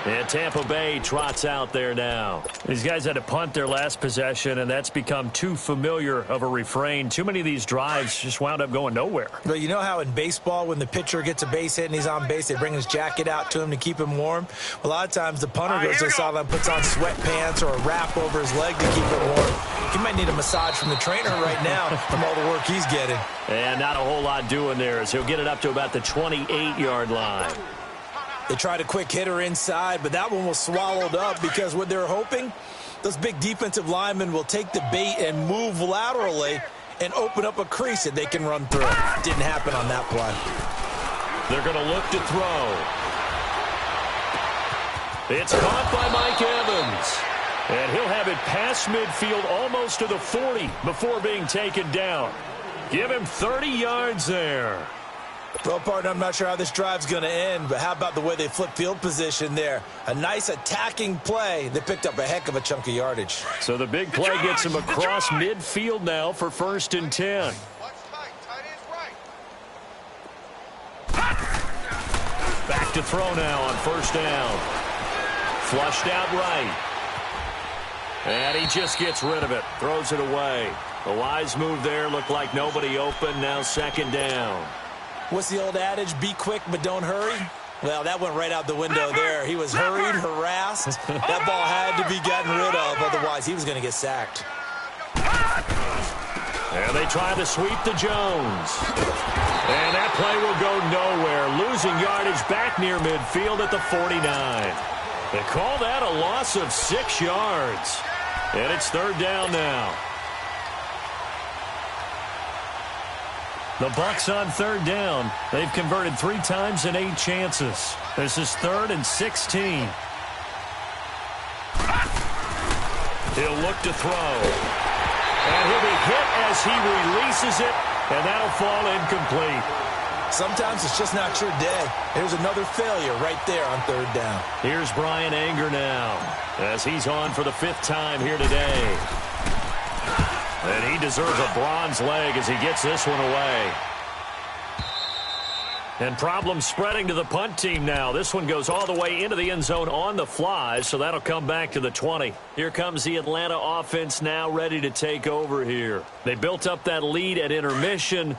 [SPEAKER 3] And Tampa Bay trots out there now. These guys had to punt their last possession, and that's become too familiar of a refrain. Too many of these drives just wound up going nowhere.
[SPEAKER 4] But you know how in baseball, when the pitcher gets a base hit and he's on base, they bring his jacket out to him to keep him warm? Well, a lot of times the punter goes to the sideline, puts on sweatpants or a wrap over his leg to keep it warm. He might need a massage from the trainer right now from all the work he's getting.
[SPEAKER 3] And not a whole lot doing there as he'll get it up to about the 28-yard line.
[SPEAKER 4] They tried a quick hitter inside, but that one was swallowed up because what they're hoping, those big defensive linemen will take the bait and move laterally and open up a crease that they can run through. Didn't happen on that play.
[SPEAKER 3] They're going to look to throw. It's caught by Mike Evans. And he'll have it past midfield almost to the 40 before being taken down. Give him 30 yards there.
[SPEAKER 4] Well, partner, I'm not sure how this drive's going to end, but how about the way they flip field position there? A nice attacking play that picked up a heck of a chunk of yardage.
[SPEAKER 3] So the big play gets him across midfield now for 1st and 10. Back to throw now on 1st down. Flushed out right. And he just gets rid of it. Throws it away. The wise move there. Looked like nobody open. Now 2nd down.
[SPEAKER 4] What's the old adage? Be quick, but don't hurry? Well, that went right out the window there. He was hurried, harassed. That ball had to be gotten rid of. Otherwise, he was going to get sacked.
[SPEAKER 3] And they try to sweep to Jones. And that play will go nowhere. Losing yardage back near midfield at the 49. They call that a loss of 6 yards. And it's 3rd down now. The Bucs on 3rd down. They've converted 3 times in 8 chances. This is 3rd and 16. He'll look to throw. And he'll be hit as he releases it, and that'll fall incomplete.
[SPEAKER 4] Sometimes it's just not your day. There's another failure right there on 3rd down.
[SPEAKER 3] Here's Brian Anger now as he's on for the 5th time here today. And he deserves a bronze leg as he gets this one away. And problems spreading to the punt team now. This one goes all the way into the end zone on the fly, so that'll come back to the 20. Here comes the Atlanta offense now ready to take over here. They built up that lead at intermission,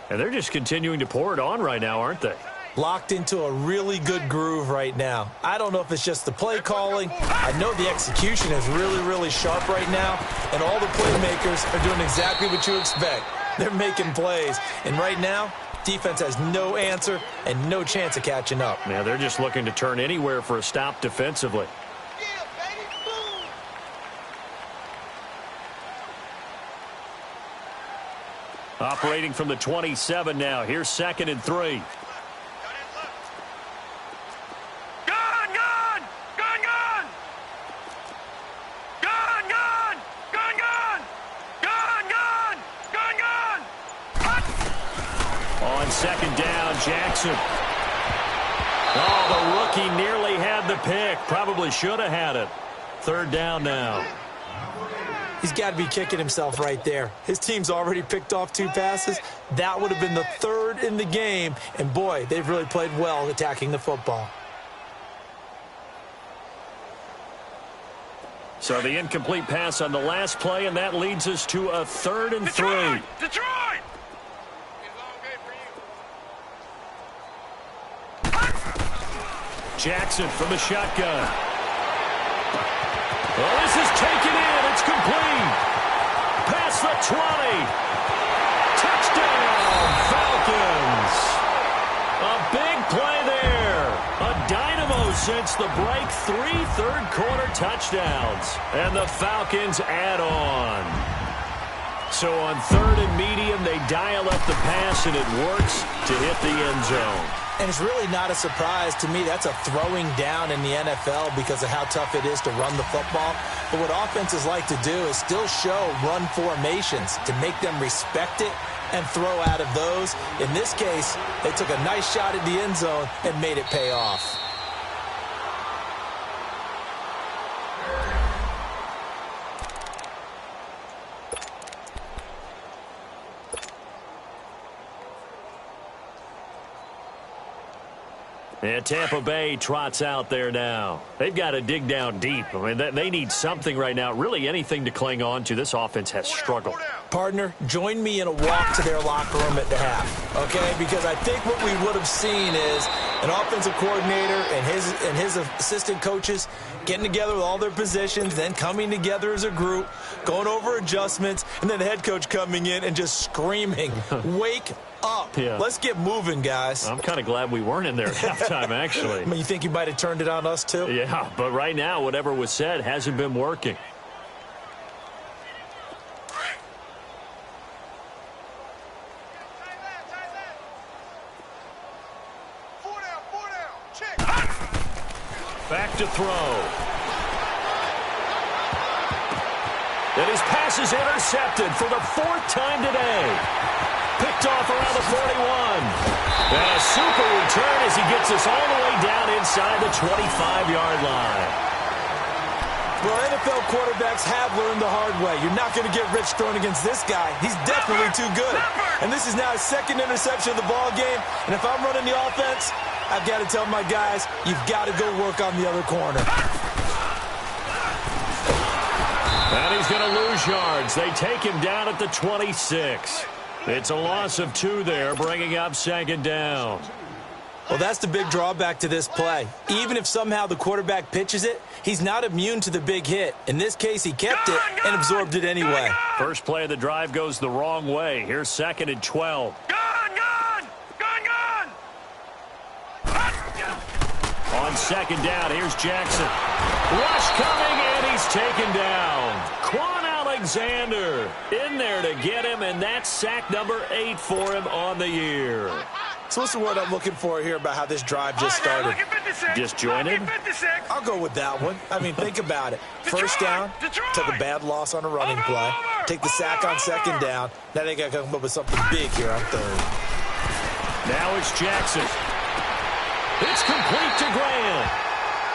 [SPEAKER 3] and they're just continuing to pour it on right now, aren't they?
[SPEAKER 4] Locked into a really good groove right now. I don't know if it's just the play calling. I know the execution is really, really sharp right now, and all the playmakers are doing exactly what you expect. They're making plays, and right now, defense has no answer and no chance of catching up.
[SPEAKER 3] Yeah, they're just looking to turn anywhere for a stop defensively. Operating from the 27 now. Here's 2nd and 3. On 2nd down, Jackson. Oh, the rookie nearly had the pick. Probably should have had it. 3rd down now.
[SPEAKER 4] He's got to be kicking himself right there. His team's already picked off 2 passes. That would have been the 3rd in the game. And, boy, they've really played well attacking the football.
[SPEAKER 3] So the incomplete pass on the last play, and that leads us to a 3rd and 3.
[SPEAKER 5] Detroit!
[SPEAKER 3] Jackson from the shotgun. Well, this is taken in. It's complete. Past the 20. Touchdown, Falcons. A big play there. A dynamo since the break. 3 third-quarter touchdowns. And the Falcons add on. So on 3rd and medium, they dial up the pass, and it works to hit the end zone.
[SPEAKER 4] And it's really not a surprise to me. That's a throwing down in the NFL because of how tough it is to run the football. But what offenses like to do is still show run formations to make them respect it and throw out of those. In this case, they took a nice shot at the end zone and made it pay off.
[SPEAKER 3] And Tampa Bay trots out there now. They've got to dig down deep. I mean, they need something right now, really anything to cling on to. This offense has struggled.
[SPEAKER 4] Partner, join me in a walk to their locker room at the half, okay? Because I think what we would have seen is an offensive coordinator and his assistant coaches getting together with all their positions, then coming together as a group, going over adjustments, and then the head coach coming in and just screaming, wake up.
[SPEAKER 3] Yeah.
[SPEAKER 4] Let's get moving, guys.
[SPEAKER 3] I'm kind of glad we weren't in there at halftime, actually.
[SPEAKER 4] I mean, you think you might have turned it on us, too?
[SPEAKER 3] Yeah, but right now, whatever was said hasn't been working. Back to throw. And his pass is intercepted for the 4th time today. Picked off around the 41. And a super return as he gets us all the way down inside the 25-yard line.
[SPEAKER 4] Well, NFL quarterbacks have learned the hard way. You're not going to get rich throwing against this guy. He's definitely too good. And this is now his 2nd interception of the ball game. And if I'm running the offense, I've got to tell my guys, you've got to go work on the other corner.
[SPEAKER 3] And he's going to lose yards. They take him down at the 26. It's a loss of 2 there, bringing up 2nd down.
[SPEAKER 4] Well, that's the big drawback to this play. Even if somehow the quarterback pitches it, he's not immune to the big hit. In this case, he kept it and absorbed it anyway.
[SPEAKER 3] First play of the drive goes the wrong way. Here's 2nd and 12. On 2nd down, here's Jackson. Rush coming, and he's taken down. Quan Alexander in there to get him, and that's sack number 8 for him on the year.
[SPEAKER 4] So what's the word I'm looking for here about how this drive just started?
[SPEAKER 3] Disjointed?
[SPEAKER 4] I'll go with that one. I mean, think about it. First down, took a bad loss on a running play. Take the sack on 2nd down. Now they got to come up with something big here on 3rd.
[SPEAKER 3] Now it's Jackson. It's complete to Graham.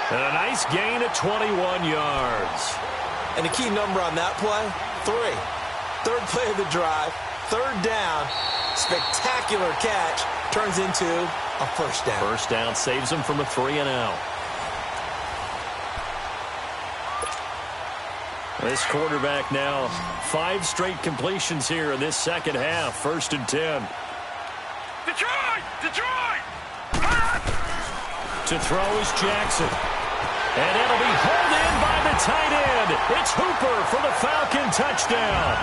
[SPEAKER 3] And a nice gain of 21 yards.
[SPEAKER 4] And the key number on that play, 3. 3rd play of the drive, 3rd down, spectacular catch, turns into a 1st down.
[SPEAKER 3] 1st down saves him from a 3-and-out. This quarterback now, 5 straight completions here in this 2nd half. 1st and 10.
[SPEAKER 5] Detroit!
[SPEAKER 3] To throw is Jackson. And it'll be hauled in by the tight end. It's Hooper for the Falcon touchdown.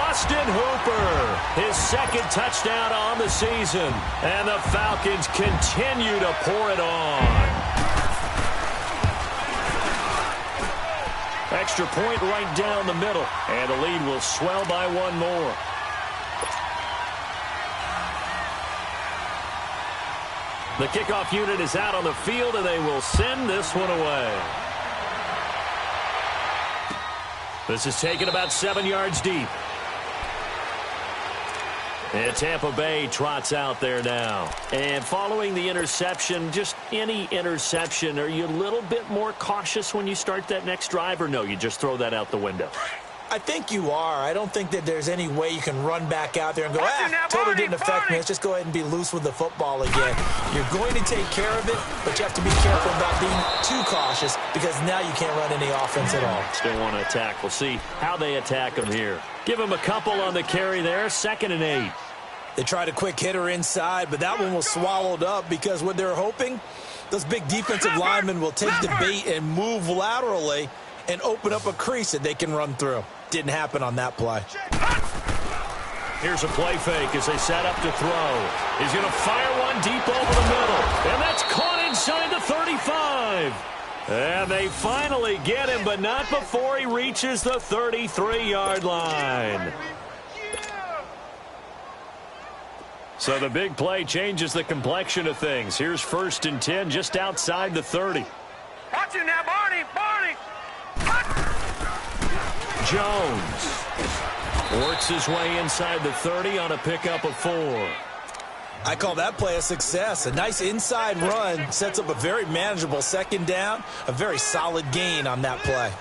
[SPEAKER 3] Austin Hooper, his 2nd touchdown on the season. And the Falcons continue to pour it on. Extra point right down the middle. And the lead will swell by 1 more. The kickoff unit is out on the field, and they will send this one away. This is taken about 7 yards deep. And Tampa Bay trots out there now. And following the interception, just any interception, are you a little bit more cautious when you start that next drive, or no, you just throw that out the window?
[SPEAKER 4] I think you are. I don't think that there's any way you can run back out there and go, totally didn't affect me. Let's just go ahead and be loose with the football again. You're going to take care of it, but you have to be careful about being too cautious because now you can't run any offense at all.
[SPEAKER 3] Still want to attack. We'll see how they attack him here. Give him a couple on the carry there. 2nd and 8.
[SPEAKER 4] They tried a quick hitter inside, but that one was swallowed up because what they're hoping, those big defensive linemen will take the bait and move laterally and open up a crease that they can run through. Didn't happen on that play.
[SPEAKER 3] Here's a play fake as they set up to throw. He's going to fire one deep over the middle. And that's caught inside the 35. And they finally get him, but not before he reaches the 33-yard line. So the big play changes the complexion of things. Here's 1st and 10 just outside the 30.
[SPEAKER 5] Watch it now, Barney!
[SPEAKER 3] Jones works his way inside the 30 on a pickup of 4.
[SPEAKER 4] I call that play a success. A nice inside run sets up a very manageable 2nd down, a very solid gain on that play.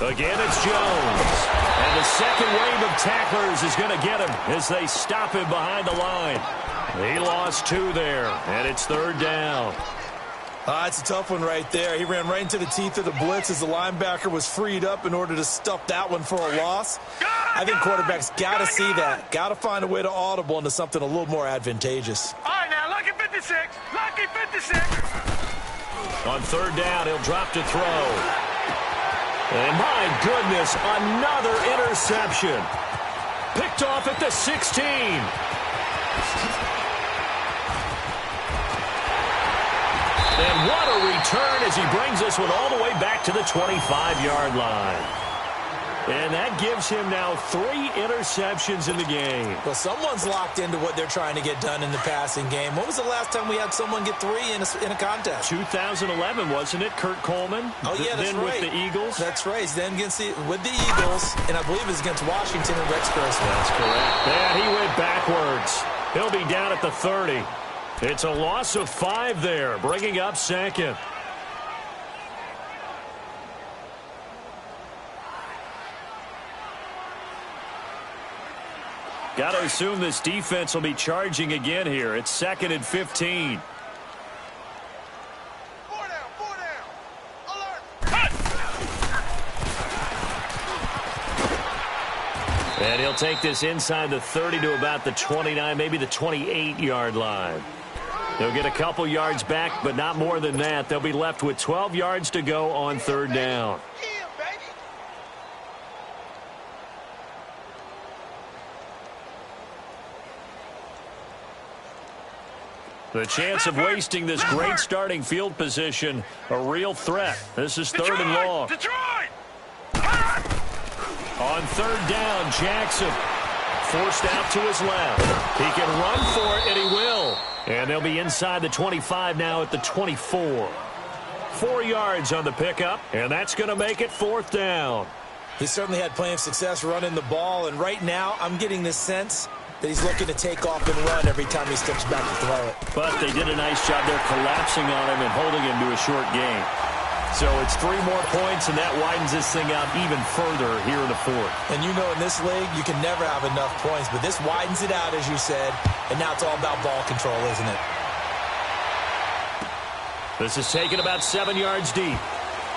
[SPEAKER 3] Again, it's Jones. And the second wave of tacklers is going to get him as they stop him behind the line. He lost 2 there, and it's 3rd down.
[SPEAKER 4] It's a tough one right there. He ran right into the teeth of the blitz as the linebacker was freed up in order to stuff that one for a loss. I think quarterbacks got to see that. Got to find a way to audible into something a little more advantageous.
[SPEAKER 5] All right, now, lucky 56. Lucky 56.
[SPEAKER 3] On third down, he'll drop to throw. And my goodness, another interception. Picked off at the 16. And what a return as he brings this one all the way back to the 25-yard line. And that gives him now 3 interceptions in the game.
[SPEAKER 4] Well, someone's locked into what they're trying to get done in the passing game. When was the last time we had someone get 3 in a contest?
[SPEAKER 3] 2011, wasn't it, Kurt Coleman?
[SPEAKER 4] Oh, yeah, that's
[SPEAKER 3] then
[SPEAKER 4] right.
[SPEAKER 3] with the Eagles.
[SPEAKER 4] That's right. Then with the Eagles, and I believe it's against Washington and Rex Grossman.
[SPEAKER 3] That's correct. And he went backwards. He'll be down at the 30. It's a loss of 5 there, bringing up second. Got to assume this defense will be charging again here. It's 2nd and 15.
[SPEAKER 2] 4 down, 4 down. Alert.
[SPEAKER 3] And he'll take this inside the 30 to about the 29, maybe the 28-yard line. They'll get a couple yards back, but not more than that. They'll be left with 12 yards to go on third down.
[SPEAKER 2] Yeah, baby.
[SPEAKER 3] The chance of wasting this great starting field position, a real threat. This is 3rd and long.
[SPEAKER 5] Detroit!
[SPEAKER 3] On third down, Jackson forced out to his left. He can run for it, and he will. And they'll be inside the 25 now at the 24. 4 yards on the pickup, and that's going to make it 4th down.
[SPEAKER 4] He certainly had plenty of success running the ball, and right now I'm getting this sense that he's looking to take off and run every time he steps back to throw it.
[SPEAKER 3] But they did a nice job there collapsing on him and holding him to a short gain. So it's 3 more points, and that widens this thing out even further here in the 4th.
[SPEAKER 4] And you know in this league, you can never have enough points, but this widens it out, as you said, and now it's all about ball control, isn't it?
[SPEAKER 3] This is taken about 7 yards deep.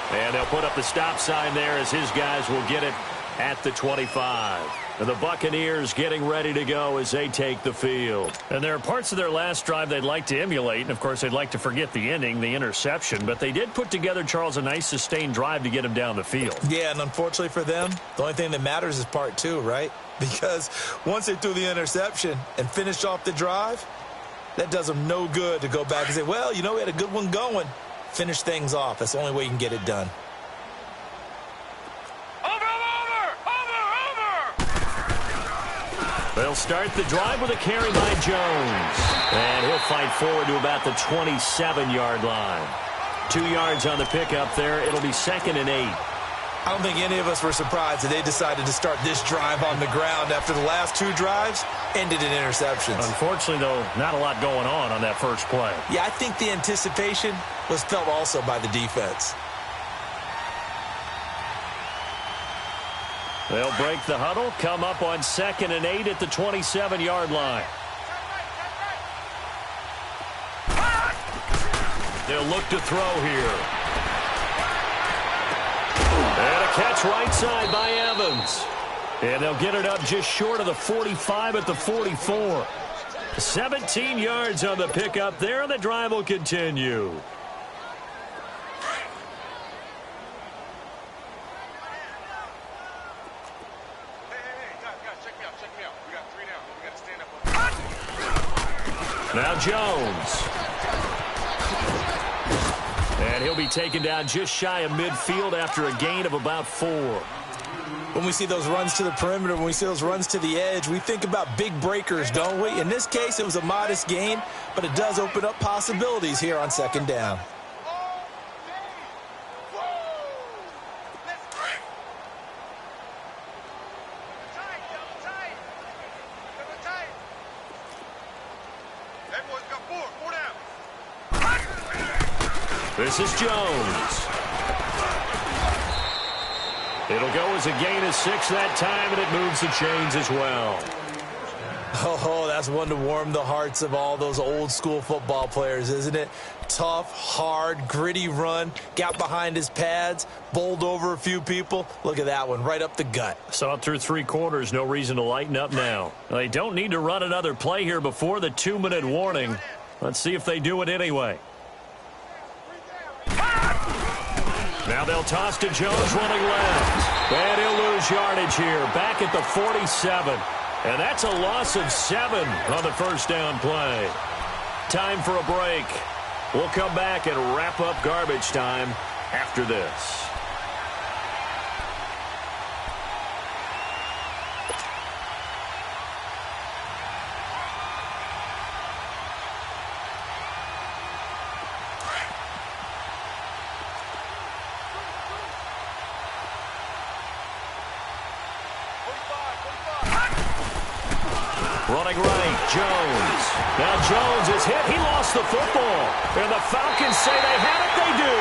[SPEAKER 3] And they'll put up the stop sign there as his guys will get it at the 25. And the Buccaneers getting ready to go as they take the field. And there are parts of their last drive they'd like to emulate. And, of course, they'd like to forget the ending, the interception. But they did put together, Charles, a nice sustained drive to get him down the field.
[SPEAKER 4] Yeah, and unfortunately for them, the only thing that matters is part 2, right? Because once they threw the interception and finished off the drive, that does them no good to go back and say, well, you know, we had a good one going. Finish things off. That's the only way you can get it done.
[SPEAKER 3] They'll start the drive with a carry by Jones. And he'll fight forward to about the 27-yard line. 2 yards on the pickup there. It'll be 2nd and 8.
[SPEAKER 4] I don't think any of us were surprised that they decided to start this drive on the ground after the last 2 drives ended in interceptions.
[SPEAKER 3] Unfortunately, though, not a lot going on that first play.
[SPEAKER 4] Yeah, I think the anticipation was felt also by the defense.
[SPEAKER 3] They'll break the huddle, come up on 2nd and 8 at the 27-yard line. They'll look to throw here. And a catch right side by Evans. And they'll get it up just short of the 45 at the 44. 17 yards on the pickup there, and the drive will continue. Now Jones. And he'll be taken down just shy of midfield after a gain of about 4.
[SPEAKER 4] When we see those runs to the perimeter, when we see those runs to the edge, we think about big breakers, don't we? In this case, it was a modest gain, but it does open up possibilities here on 2nd down.
[SPEAKER 3] This is Jones. It'll go as a gain of 6 that time, and it moves the chains as well.
[SPEAKER 4] Oh, that's one to warm the hearts of all those old-school football players, isn't it? Tough, hard, gritty run, got behind his pads, bowled over a few people. Look at that one, right up the gut.
[SPEAKER 3] Saw it through 3 quarters, no reason to lighten up now. They don't need to run another play here before the 2-minute warning. Let's see if they do it anyway. Now they'll toss to Jones running left. And he'll lose yardage here, back at the 47. And that's a loss of 7 on the first down play. Time for a break. We'll come back and wrap up garbage time after this. Running right, Jones. Now Jones is hit. He lost the football. And the Falcons say they have it. They do.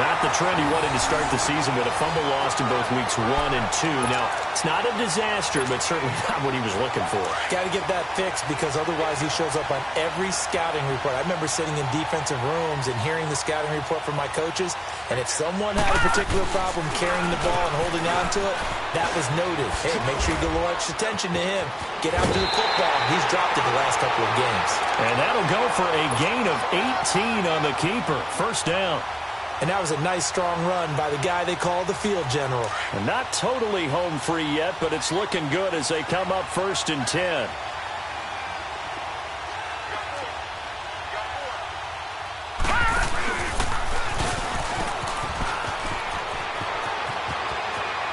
[SPEAKER 3] Not the trend he wanted to start the season with a fumble lost in both weeks 1 and 2. Now, it's not a disaster, but certainly not what he was looking for.
[SPEAKER 4] Got to get that fixed because otherwise he shows up on every scouting report. I remember sitting in defensive rooms and hearing the scouting report from my coaches, and if someone had a particular problem carrying the ball and holding on to it, that was noted. Hey, make sure you give a little extra attention to him. Get out to the football. He's dropped it the last couple of games.
[SPEAKER 3] And that'll go for a gain of 18 on the keeper. First down.
[SPEAKER 4] And that was a nice, strong run by the guy they call the field general.
[SPEAKER 3] And not totally home free yet, but it's looking good as they come up 1st and 10.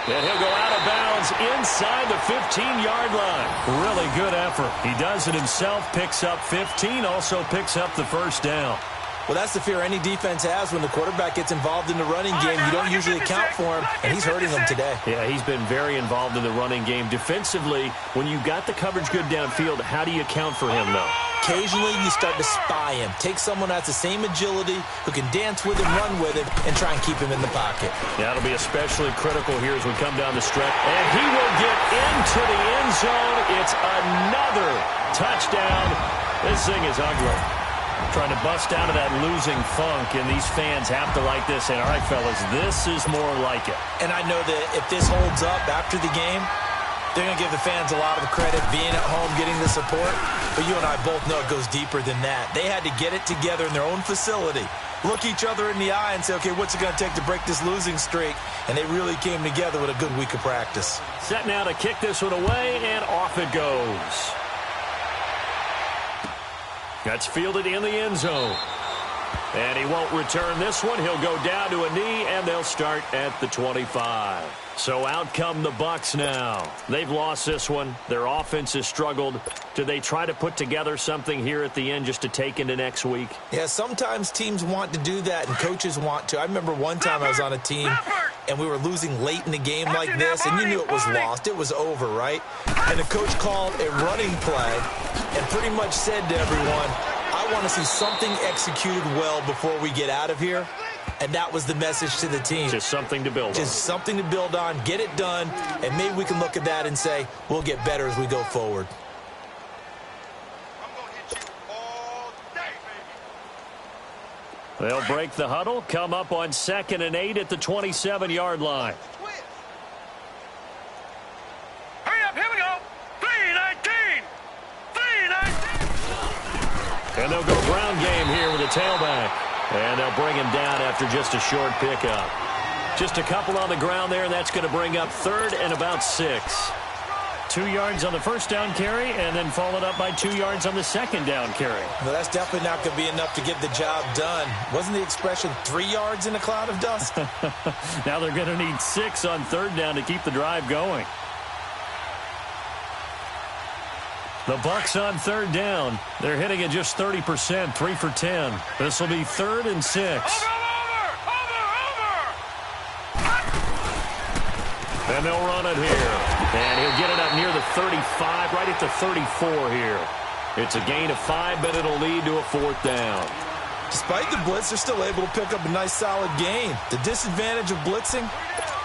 [SPEAKER 3] And he'll go out of bounds inside the 15-yard line. Really good effort. He does it himself, picks up 15, also picks up the first down.
[SPEAKER 4] Well, that's the fear any defense has when the quarterback gets involved in the running game. You don't usually account for him, and he's hurting them today.
[SPEAKER 3] Yeah, he's been very involved in the running game. Defensively, when you got the coverage good downfield, how do you account for him, though?
[SPEAKER 4] Occasionally, you start to spy him. Take someone that's the same agility, who can dance with him, run with him, and try and keep him in the pocket.
[SPEAKER 3] That'll be especially critical here as we come down the stretch. And he will get into the end zone. It's another touchdown. This thing is ugly. Trying to bust out of that losing funk, and these fans have to like this. And, all right, fellas, this is more like it.
[SPEAKER 4] And I know that if this holds up after the game, they're going to give the fans a lot of credit, being at home, getting the support. But you and I both know it goes deeper than that. They had to get it together in their own facility, look each other in the eye and say, okay, what's it going to take to break this losing streak? And they really came together with a good week of practice.
[SPEAKER 3] Set now to kick this one away, and off it goes. That's fielded in the end zone. And he won't return this one. He'll go down to a knee, and they'll start at the 25. So out come the Bucs now. They've lost this one. Their offense has struggled. Do they try to put together something here at the end just to take into next week?
[SPEAKER 4] Yeah, sometimes teams want to do that, and coaches want to. I remember one time I was on a team, and we were losing late in the game like this, and you knew it was lost. It was over, right? And the coach called a running play and pretty much said to everyone, I want to see something executed well before we get out of here. And that was the message to the team.
[SPEAKER 3] Just something to build on.
[SPEAKER 4] Just something to build on, get it done, and maybe we can look at that and say, we'll get better as we go forward.
[SPEAKER 2] I'm going to hit you all day, baby.
[SPEAKER 3] They'll break the huddle, come up on 2nd and 8 at the 27-yard line.
[SPEAKER 5] Hurry up, here we go. 3-19. 3-19.
[SPEAKER 3] And they'll go ground game here with a tailback. And they'll bring him down after just a short pickup. Just a couple on the ground there, and that's going to bring up 3rd and about 6. 2 yards on the first down carry, and then followed up by 2 yards on the second down carry.
[SPEAKER 4] Well, that's definitely not going to be enough to get the job done. Wasn't the expression 3 yards in a cloud of dust?
[SPEAKER 3] Now they're going to need 6 on 3rd down to keep the drive going. The Bucs on 3rd down. They're hitting at just 30%, 3 for 10. This will be 3rd and 6.
[SPEAKER 5] Over.
[SPEAKER 3] And they'll run it here. And he'll get it up near the 35, right at the 34 here. It's a gain of 5, but it'll lead to a 4th down.
[SPEAKER 4] Despite the blitz, they're still able to pick up a nice, solid gain. The disadvantage of blitzing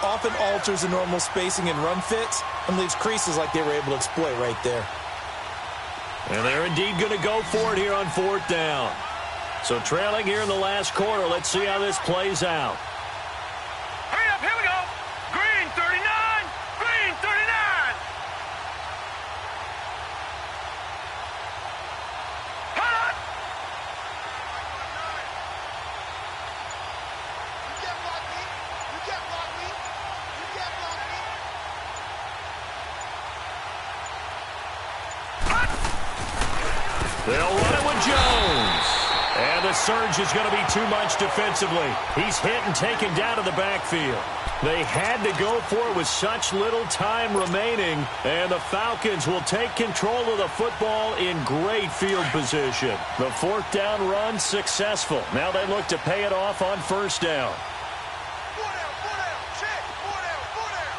[SPEAKER 4] often alters the normal spacing and run fits and leaves creases like they were able to exploit right there.
[SPEAKER 3] And they're indeed going to go for it here on 4th down. So trailing here in the last quarter. Let's see how this plays out.
[SPEAKER 5] Hurry up, here we go. Green 39, green 39. Hold on.
[SPEAKER 2] You can't block me. You can't block me. You can't block me.
[SPEAKER 3] They'll run it with Jones. And the surge is going to be too much defensively. He's hit and taken down to the backfield. They had to go for it with such little time remaining. And the Falcons will take control of the football in great field position. The 4th down run successful. Now they look to pay it off on 1st down.
[SPEAKER 2] 4 down, check. 4 down, 4 down.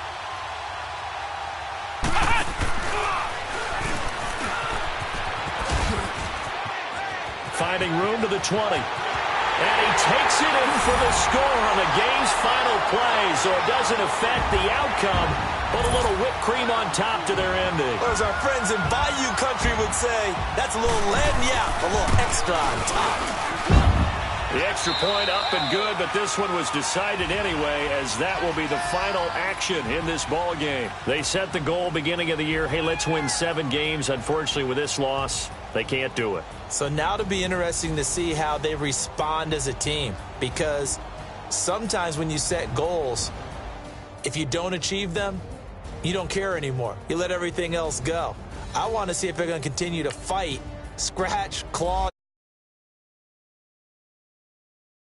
[SPEAKER 3] Finding room to the 20. And he takes it in for the score on the game's final play, so it doesn't affect the outcome, but a little whipped cream on top to their ending.
[SPEAKER 4] Or as our friends in Bayou Country would say, that's a little lagniappe, a little extra on top.
[SPEAKER 3] The extra point up and good, but this one was decided anyway, as that will be the final action in this ball game. They set the goal beginning of the year, hey, let's win 7 games. Unfortunately, with this loss, they can't do it.
[SPEAKER 4] So now to be interesting to see how they respond as a team, because sometimes when you set goals, if you don't achieve them, you don't care anymore. You let everything else go. I want to see if they're going to continue to fight, scratch, claw.